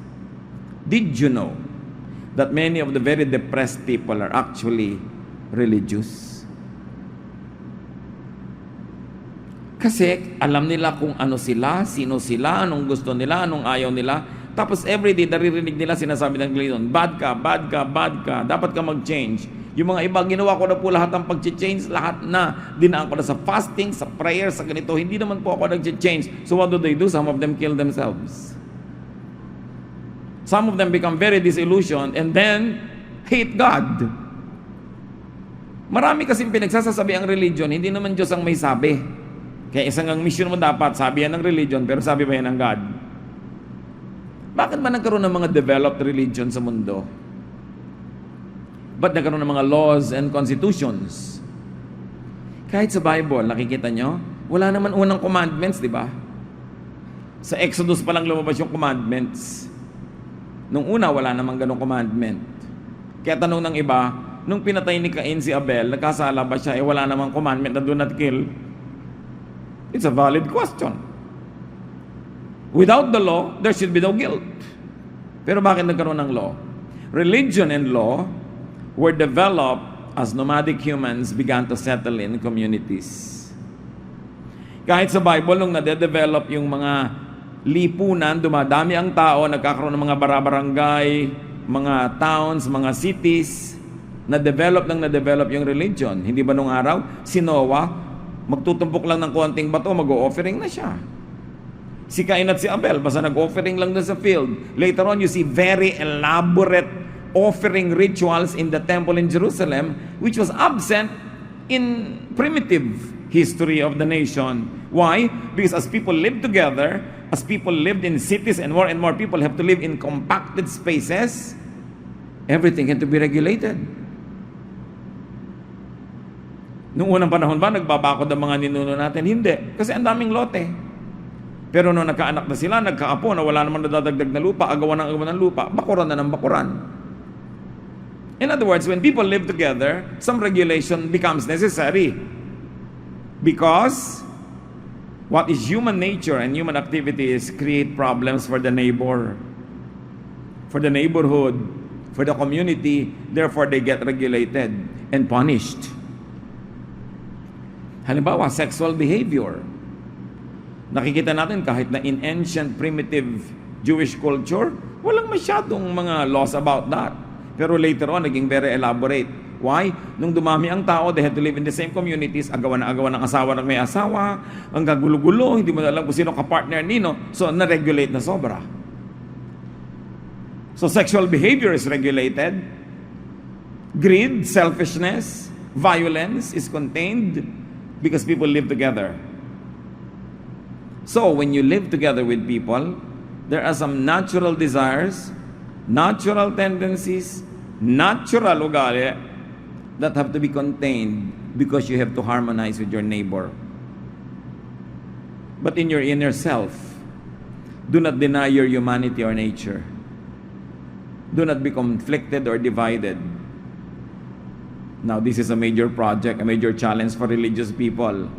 Did you know that many of the very depressed people are actually religious? Kasi alam nila kung ano sila, sino sila, anong gusto nila, anong ayaw nila. Tapos everyday, naririnig nila sinasabi ng religion, bad ka, bad ka, bad ka, dapat ka mag-change. Yung mga iba, ginawa ko na po lahat ng pag-change, lahat na. Dinaan ko na sa fasting, sa prayer, sa ganito. Hindi naman po ako nag-change. So what do? Some of them kill themselves. Some of them become very disillusioned and then hate God. Marami kasing pinagsasasabi ang religion, hindi naman Diyos ang may sabi. Kaya isang ang mission mo dapat, sabi yan ng religion, pero sabi ba yan ng God? Bakit ba nagkaroon ng mga developed religion sa mundo? Ba't nagkaroon ng mga laws and constitutions? Kahit sa Bible, nakikita nyo, wala naman unang commandments, di ba? Sa Exodus pa lang lumabas yung commandments. Nung una, wala namang ganong commandment. Kaya tanong ng iba, nung pinatay ni Cain si Abel, nagkasala ba siya, wala namang commandment na do not kill? It's a valid question. Without the law, there should be no guilt. Pero bakit nagkaroon ng law? Religion and law were developed as nomadic humans began to settle in communities. Kahit sa Bible, nung nade-develop yung mga lipunan, dumadami ang tao, nagkakaroon ng mga barabarangay, mga towns, mga cities, na-develop yung religion. Hindi ba nung araw, si Noah, magtutumpok lang ng konting bato, mag-o-offering na siya. Si Cain at si Abel, basta nag-offering lang doon sa field. Later on, you see very elaborate offering rituals in the temple in Jerusalem, which was absent in primitive history of the nation. Why? Because as people lived together, as people lived in cities and more people have to live in compacted spaces, everything had to be regulated. Noong unang panahon ba, nagbabakod ang mga ninuno natin? Hindi. Kasi ang daming lote. Pero nung nagkaanak na sila, nagkaapo, na wala naman nadadagdag na lupa, agawan ng lupa, bakuran na ng bakuran. In other words, when people live together, some regulation becomes necessary. Because what is human nature and human activities create problems for the neighbor, for the neighborhood, for the community. Therefore, they get regulated and punished. Halimbawa, sexual behavior. Nakikita natin kahit na in ancient primitive Jewish culture, walang masyadong mga laws about that. Pero later on, naging very elaborate. Why? Nung dumami ang tao, they had to live in the same communities, agawan ng asawa ng may asawa, ang kagulo-gulo, hindi mo alam kung sino ka-partner nino, so na-regulate na sobra. So sexual behavior is regulated. Greed, selfishness, violence is contained because people live together. So, when you live together with people, there are some natural desires, natural tendencies, natural ugali that have to be contained because you have to harmonize with your neighbor. But in your inner self, do not deny your humanity or nature. Do not be conflicted or divided. Now, this is a major project, a major challenge for religious people.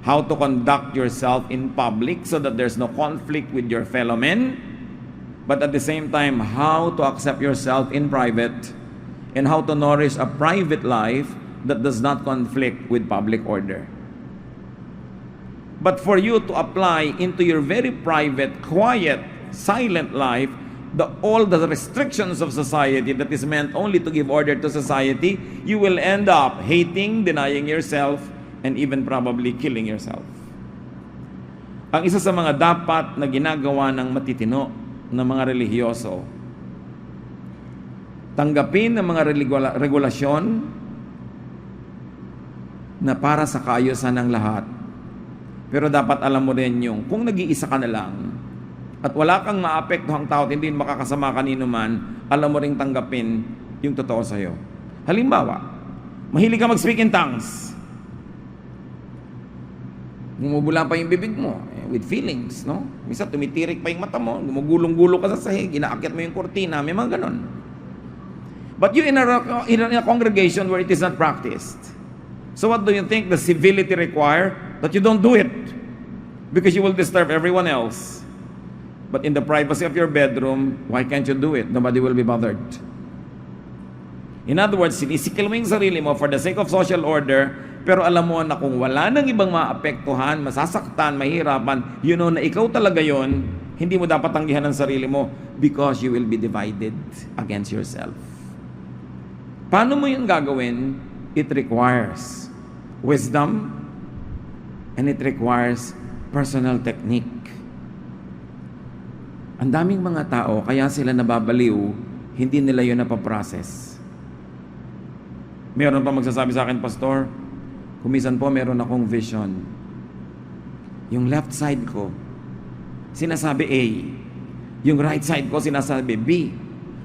How to conduct yourself in public so that there's no conflict with your fellow men, but at the same time, how to accept yourself in private and how to nourish a private life that does not conflict with public order. But for you to apply into your very private, quiet, silent life, all the restrictions of society that is meant only to give order to society, you will end up hating, denying yourself, and even probably killing yourself. Ang isa sa mga dapat na ginagawa ng matitino ng mga relihiyoso, tanggapin ng mga regulasyon na para sa kaayusan ng lahat. Pero dapat alam mo rin yung kung nag-iisa ka na lang at wala kang maapektuhang tao at hindi makakasama kanino man, alam mo ring tanggapin yung totoo sa'yo. Halimbawa, mahilig ka mag-speak in tongues. Bumubula pa yung bibig mo with feelings, no? Minsan tumitirik pa yung mata mo, gumugulong-gulo ka sa sahig, inaakyat mo yung kurtina, may mga ganon. But you in a congregation where it is not practiced. So what do you think the civility require? That you don't do it because you will disturb everyone else. But in the privacy of your bedroom, why can't you do it? Nobody will be bothered. In other words, sinisikil mo yung sarili mo for the sake of social order, pero alam mo na kung wala nang ibang maapektuhan, masasaktan, mahirapan, you know na ikaw talaga yon, hindi mo dapat tanggihan ang sarili mo because you will be divided against yourself. Paano mo yun gagawin? It requires wisdom and it requires personal technique. Ang daming mga tao, kaya sila nababaliw, hindi nila yun napaprocess. Meron pa magsasabi sa akin, Pastor, kumisan po meron akong vision. Yung left side ko, sinasabi A. Yung right side ko, sinasabi B.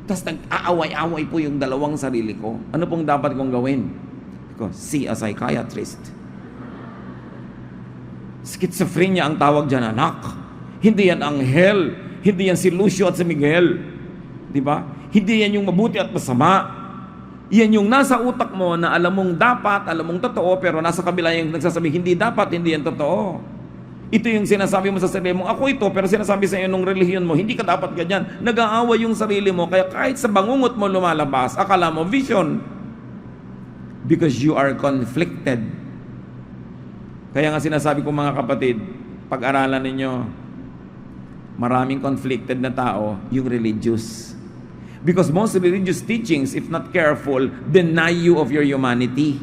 Tapos nag-aaway-aaway po yung dalawang sarili ko. Ano pong dapat kong gawin? Because see a psychiatrist. Schizophrenia ang tawag dyan, anak. Hindi yan anghel. Hindi yan si Lucio at si Miguel. Di ba? Hindi yan yung mabuti at masama. Yan yung nasa utak mo na alam mong dapat, alam mong totoo, pero nasa kabila yung nagsasabi, hindi dapat, hindi yan totoo. Ito yung sinasabi mo sa sarili mo, ako ito, pero sinasabi sa iyo nung relihiyon mo, hindi ka dapat ganyan. Nag-aaway yung sarili mo, kaya kahit sa bangungot mo lumalabas, akala mo vision. Because you are conflicted. Kaya nga sinasabi ko mga kapatid, pag-aralan ninyo, maraming conflicted na tao, yung religious. Because most religious teachings, if not careful, deny you of your humanity.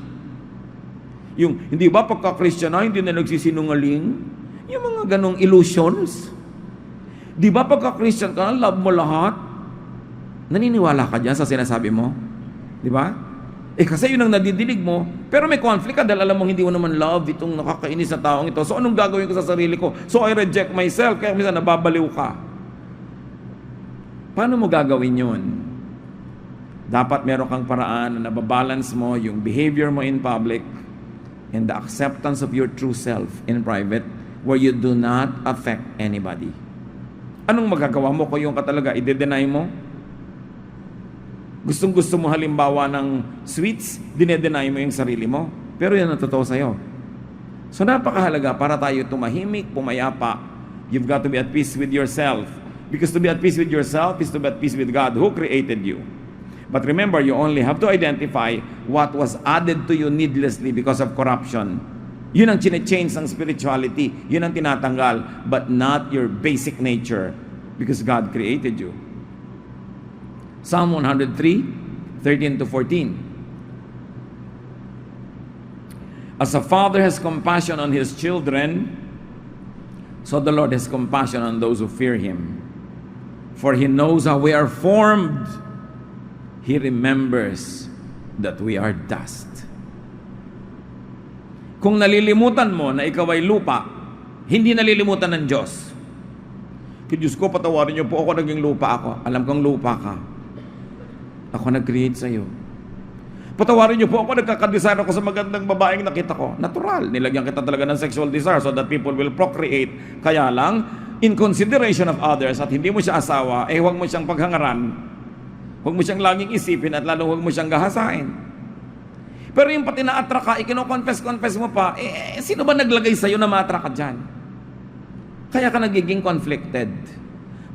Yung, hindi ba pagka-Christian na, hindi na nagsisinungaling? Yung mga ganong illusions. Di ba pagka-Christian ka, love mo lahat? Naniniwala ka dyan sa sinasabi mo? Di ba? Kasi yun ang nadidinig mo, pero may conflict ka dahil alam mo hindi mo naman love itong nakakainis na taong ito. So anong gagawin ko sa sarili ko? So I reject myself, kaya minsan nababaliw ka. Paano mo gagawin yun? Dapat meron kang paraan na nababalance mo yung behavior mo in public and the acceptance of your true self in private where you do not affect anybody. Anong magagawa mo kung yung ka talaga i-deny mo? Gustong-gusto mo halimbawa ng sweets, dinedenay mo yung sarili mo. Pero yan ang totoo sa'yo. So napakahalaga para tayo tumahimik, pumayapa. You've got to be at peace with yourself. Because to be at peace with yourself is to be at peace with God who created you. But remember, you only have to identify what was added to you needlessly because of corruption. Yun ang chine-change ng spirituality. Yun ang tinatanggal. But not your basic nature. Because God created you. Psalm 103, 13 to 14. As a father has compassion on his children, so the Lord has compassion on those who fear him. For he knows how we are formed. He remembers that we are dust. Kung nalilimutan mo na ikaw ay lupa, hindi nalilimutan ng Diyos. Kaya Diyos ko, patawarin niyo po ako, naging lupa ako. Alam kong lupa ka. Ako nag-create sa'yo. Patawarin niyo po ako, nagkaka-desire ako sa magandang babaeng nakita ko. Natural, nilagyan kita talaga ng sexual desire so that people will procreate. Kaya lang, in consideration of others at hindi mo siya asawa, huwag mo siyang paghangaran. Huwag mo siyang laging isipin at lalo huwag mo siyang gahasain. Pero yung pati na-attract ka, ikino-confess mo pa, sino ba naglagay sa'yo na ma-attract ka dyan? Kaya ka nagiging conflicted.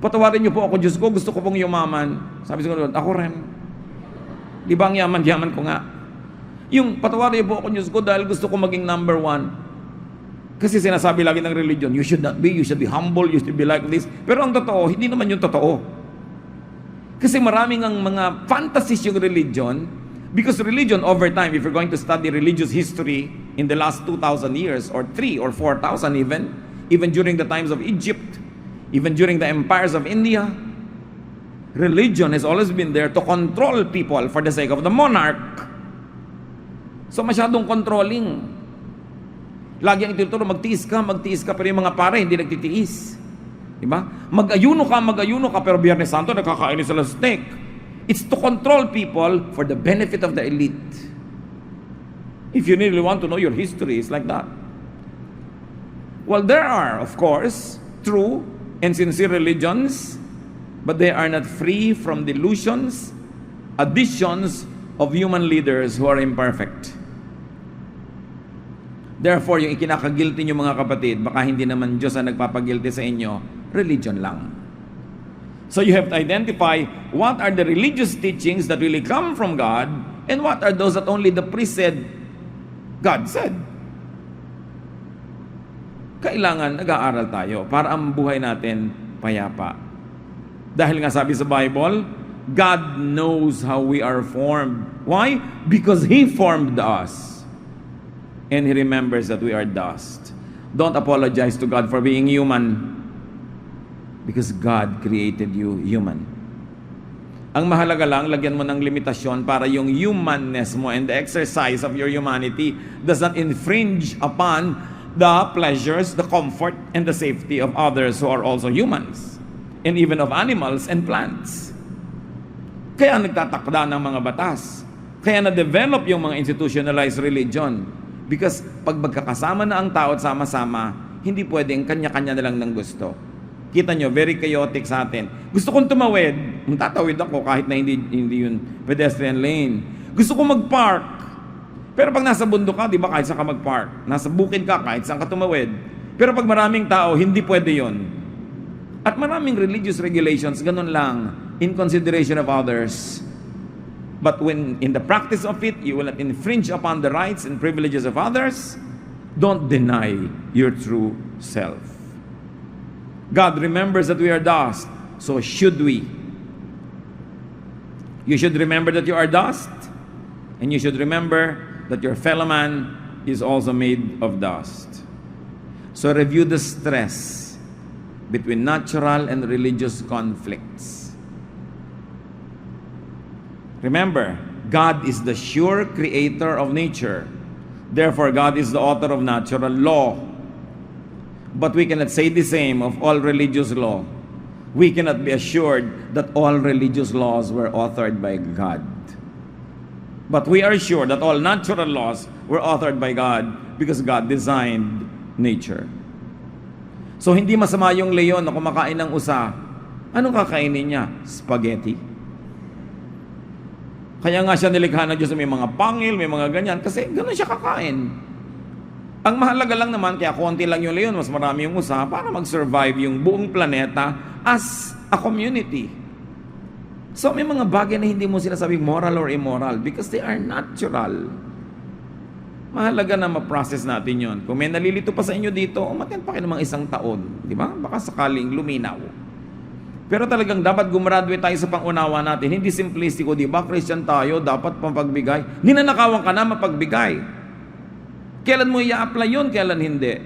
Patawarin niyo po ako, Diyos ko, gusto ko pong yumaman. Sabi sa Lord, ako rin. Di ba ang yaman-yaman ko nga? Yung patawarin niyo po ako, Diyos ko, dahil gusto ko maging number one. Kasi sinasabi lagi ng religion, you should be humble, you should be like this. Pero ang totoo, hindi naman yung totoo. Kasi maraming ang mga fantasies yung religion, because religion over time, if you're going to study religious history in the last 2,000 years, or 3 or 4,000 even during the times of Egypt, even during the empires of India, religion has always been there to control people for the sake of the monarch. So masyadong controlling. Lagi ang ituturo, magtiis ka, pero yung mga pare hindi nagtitiis. Diba? Mag-ayuno ka, pero Biyernes Santo nakakain sila steak. It's to control people for the benefit of the elite. If you really want to know your history, it's like that. Well, there are, of course, true and sincere religions, but they are not free from delusions, additions of human leaders who are imperfect. Therefore, yung ikinakagilty nyo mga kapatid, baka hindi naman Diyos ang nagpapagilty sa inyo, religion lang. So you have to identify what are the religious teachings that really come from God and what are those that only the priest said, God said. Kailangan nag-aaral tayo para ang buhay natin payapa. Dahil nga sabi sa Bible, God knows how we are formed. Why? Because He formed us. And He remembers that we are dust. Don't apologize to God for being human. Because God created you human. Ang mahalaga lang, lagyan mo ng limitasyon para yung humanness mo and the exercise of your humanity does not infringe upon the pleasures, the comfort, and the safety of others who are also humans. And even of animals and plants. Kaya nagtatakda ng mga batas. Kaya na-develop yung mga institutionalized religion. Because pag magkakasama na ang tao at sama-sama, hindi pwedeng kanya-kanya na lang ng gusto. Kita nyo, very chaotic sa atin. Gusto kong tumawid, tatawid ako kahit na hindi yun pedestrian lane. Gusto kong mag-park. Pero pag nasa bundok ka, di ba kahit saan ka mag-park? Nasa bukid ka, kahit saan ka tumawid. Pero pag maraming tao, hindi pwede yun. At maraming religious regulations, ganun lang, in consideration of others. But when in the practice of it, you will not infringe upon the rights and privileges of others, don't deny your true self. God remembers that we are dust, so should we. You should remember that you are dust, and you should remember that your fellow man is also made of dust. So review the stress between natural and religious conflicts. Remember, God is the sure creator of nature. Therefore, God is the author of natural law. But we cannot say the same of all religious law. We cannot be assured that all religious laws were authored by God. But we are sure that all natural laws were authored by God because God designed nature. So hindi masama yung leon na kumakain ng usa. Anong kakainin niya? Spaghetti. Kaya nga siya nilikha na Diyos, may mga pangil, may mga ganyan, kasi gano'n siya kakain. Ang mahalaga lang naman, kaya konti lang yung leon, mas marami yung usa, para mag-survive yung buong planeta as a community. So may mga bagay na hindi mo sinasabing moral or immoral because they are natural. Mahalaga na ma-process natin yon. Kung may nalilito pa sa inyo dito, umaten pa kayo ng mga 1 taon. Di ba? Baka sakaling luminaw. Pero talagang dapat gumraduate tayo sa pangunawa natin. Hindi simplistiko, di ba? Christian tayo, dapat pampagbigay. Ninanakawan ka na mapagbigay. Kailan mo i-apply yun? Kailan hindi?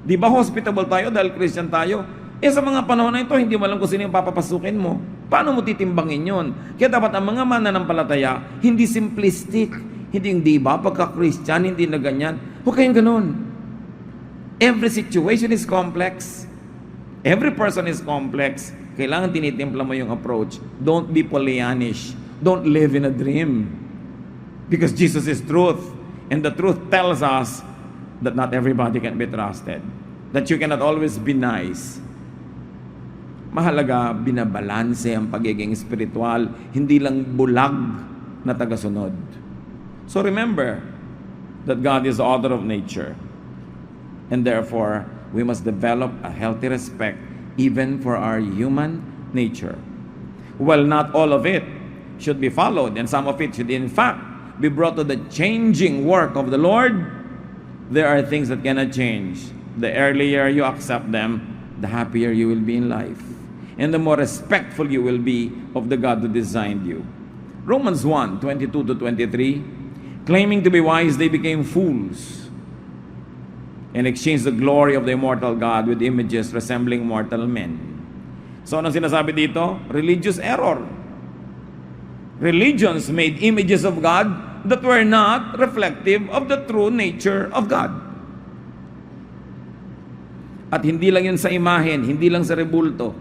Di ba hospitable tayo dahil Christian tayo? Sa mga panahon na ito, hindi mo alam kung sino yung papapasukin mo. Paano mo titimbangin yun? Kaya dapat ang mga mananampalataya, hindi simplistic. Hindi yung di ba? Pagka-Christian, hindi na ganyan. Huwag kayong ganun. Every situation is complex. Every person is complex. Kailangan tinitimpla mo yung approach. Don't be Pollyannish. Don't live in a dream. Because Jesus is truth. And the truth tells us that not everybody can be trusted. That you cannot always be nice. Mahalaga, binabalanse ang pagiging spiritual, hindi lang bulag na tagasunod. So remember that God is the author of nature. And therefore, we must develop a healthy respect even for our human nature. Well, not all of it should be followed, and some of it should in fact be brought to the changing work of the Lord. There are things that cannot change. The earlier you accept them, the happier you will be in life, and the more respectful you will be of the God who designed you. Romans 1:22-23, claiming to be wise, they became fools and exchanged the glory of the immortal God with images resembling mortal men. So anong sinasabi dito? Religious error. Religions made images of God that were not reflective of the true nature of God. At hindi lang yun sa imahen, hindi lang sa rebulto.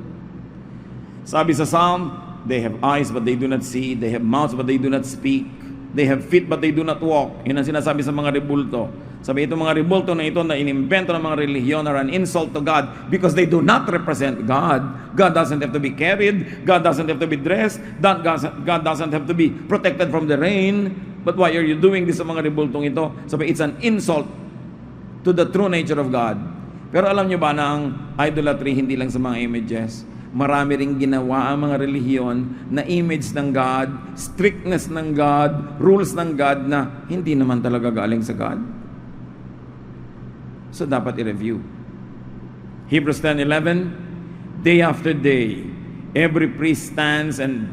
Sabi sa Psalm, they have eyes but they do not see, they have mouths but they do not speak, they have feet but they do not walk. Yun ang sinasabi sa mga rebulto. Sabi, itong mga rebulto na ito na inimbento ng mga relihiyon are an insult to God because they do not represent God. God doesn't have to be carried. God doesn't have to be dressed. God doesn't have to be protected from the rain. But why are you doing this sa mga rebultong ito? Sabi, it's an insult to the true nature of God. Pero alam nyo ba na ang idolatry hindi lang sa mga images? Marami ring ginawa ang mga relihiyon na image ng God, strictness ng God, rules ng God na hindi naman talaga galing sa God. So dapat i-review. Hebrews 10:11, day after day, every priest stands and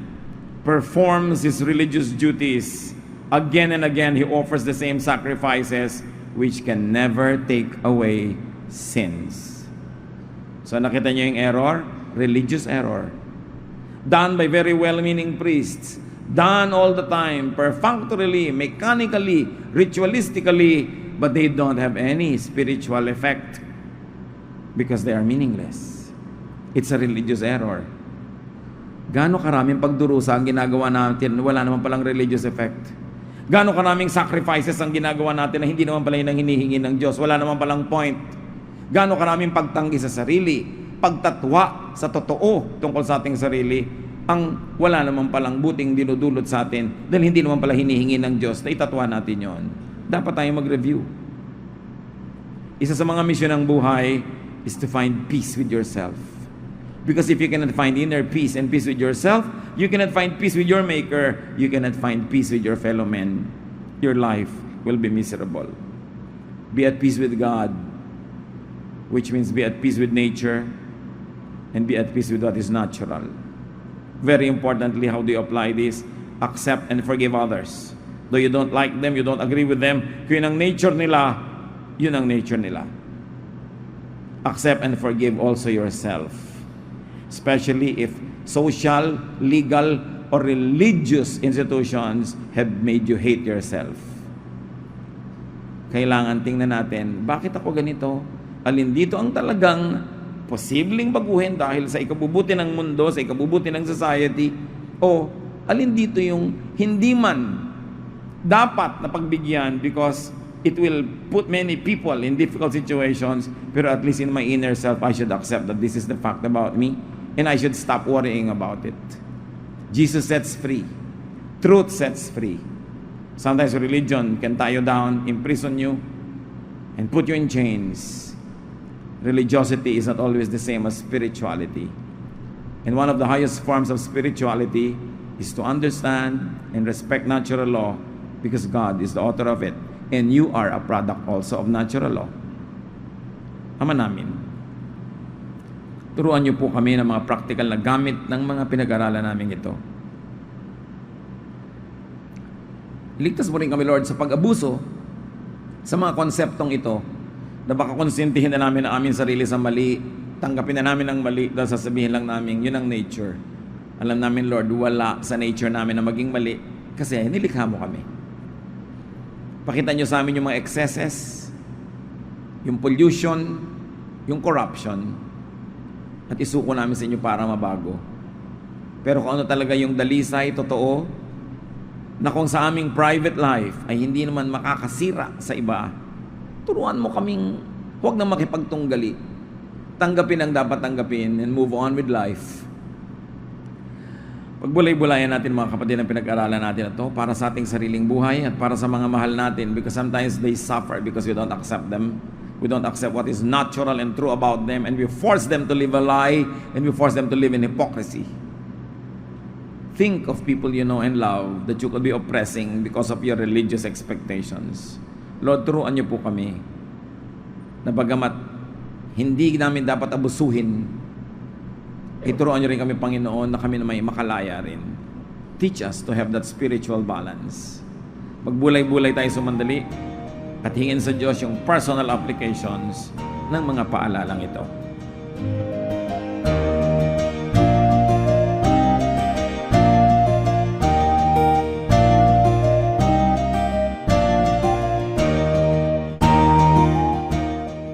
performs his religious duties. Again and again, he offers the same sacrifices which can never take away sins. So nakita niyo yung error? Religious error. Done by very well-meaning priests. Done all the time, perfunctorily, mechanically, ritualistically, but they don't have any spiritual effect because they are meaningless. It's a religious error. Gaano karaming pagdurusa ang ginagawa natin, wala naman palang religious effect. Gaano karaming sacrifices ang ginagawa natin na hindi naman pala yun ang hinihingi ng Diyos, wala naman palang point. Gaano karaming pagtanggi sa sarili, pagtatwa sa totoo tungkol sa ating sarili, ang wala naman palang buting dinudulot sa atin dahil hindi naman pala hinihingi ng Diyos na itatwa natin yon. Dapat tayong mag-review. Isa sa mga misyon ng buhay is to find peace with yourself. Because if you cannot find inner peace and peace with yourself, you cannot find peace with your Maker, you cannot find peace with your fellow men. Your life will be miserable. Be at peace with God, which means be at peace with nature and be at peace with what is natural. Very importantly, how do you apply this? Accept and forgive others. Though you don't like them, you don't agree with them, kung yun ang nature nila, yun ang nature nila. Accept and forgive also yourself. Especially if social, legal, or religious institutions have made you hate yourself. Kailangan tingnan natin, bakit ako ganito? Alin dito ang talagang posibleng baguhin dahil sa ikabubuti ng mundo, sa ikabubuti ng society, o alin dito yung hindi man dapat na pagbigyan because it will put many people in difficult situations, pero at least in my inner self, I should accept that this is the fact about me and I should stop worrying about it. Jesus sets free. Truth sets free. Sometimes religion can tie you down, imprison you, and put you in chains. Religiosity is not always the same as spirituality. And one of the highest forms of spirituality is to understand and respect natural law because God is the author of it. And you are a product also of natural law. Ama namin, turuan niyo po kami ng mga practical na gamit ng mga pinag-aralan namin ito. Iligtas mo rin kami, Lord, sa pag-abuso sa mga konseptong ito na baka konsintihin na namin ang aming sarili sa mali, tanggapin na namin ang mali dahil sasabihin lang namin, yun ang nature. Alam namin, Lord, wala sa nature namin na maging mali kasi nilikha mo kami. Pakita nyo sa amin yung mga excesses, yung pollution, yung corruption, at isuko namin sa inyo para mabago. Pero kung ano talaga yung dalisay, totoo, na kung sa aming private life ay hindi naman makakasira sa iba, turuan mo kaming huwag na makipagtunggali. Tanggapin ang dapat tanggapin and move on with life. Pagbulay-bulayan natin mga kapatid ang pinag-aralan natin ito para sa ating sariling buhay at para sa mga mahal natin because sometimes they suffer because we don't accept them. We don't accept what is natural and true about them, and we force them to live a lie, and we force them to live in hypocrisy. Think of people you know and love that you could be oppressing because of your religious expectations. Lord, turuan niyo po kami na bagamat hindi namin dapat abusuhin, ituruan niyo rin kami, Panginoon, na kami na may makalaya rin. Teach us to have that spiritual balance. Magbulay-bulay tayo sumandali at hingin sa Diyos yung personal applications ng mga paalalang ito.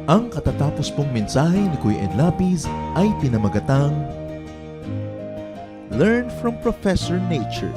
Ang katatapos pong mensahe ni Kuya Ed Lapis ay pinamagatang Learn from Professor Nature.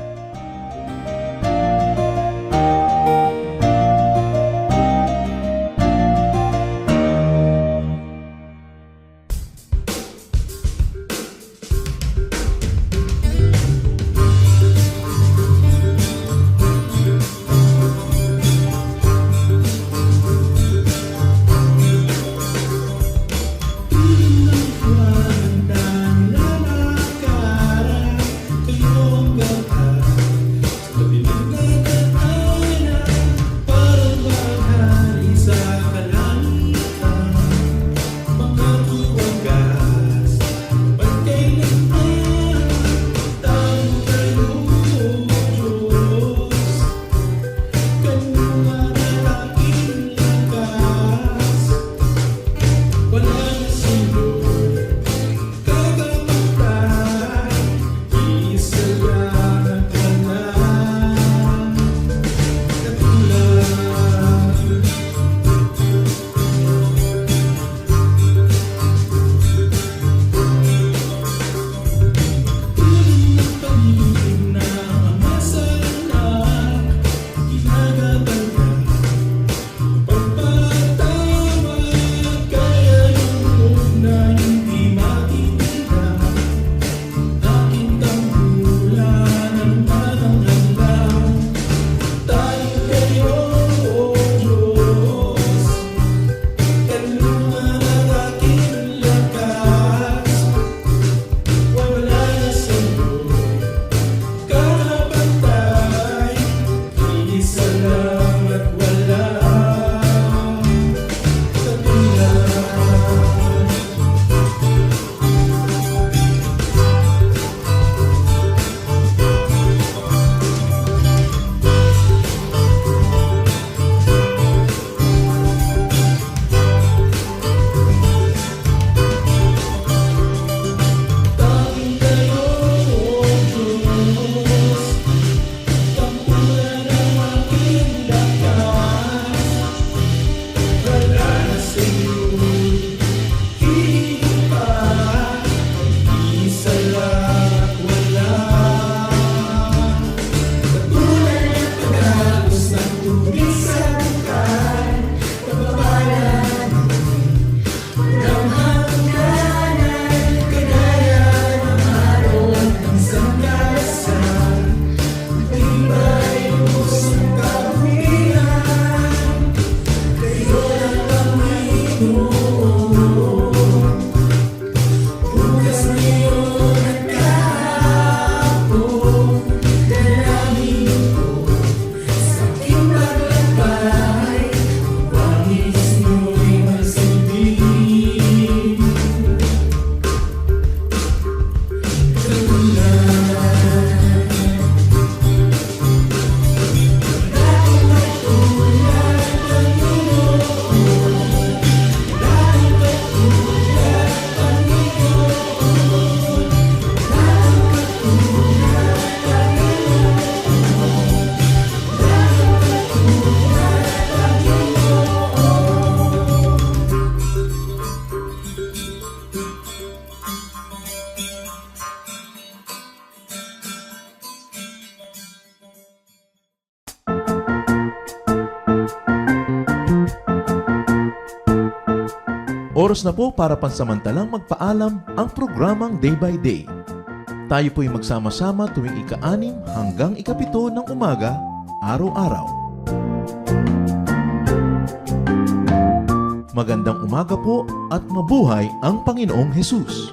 Oras na po para pansamantalang magpaalam ang programang Day by Day. Tayo po'y magsama-sama tuwing ika-6 hanggang ika-7 ng umaga, araw-araw. Magandang umaga po at mabuhay ang Panginoong Hesus!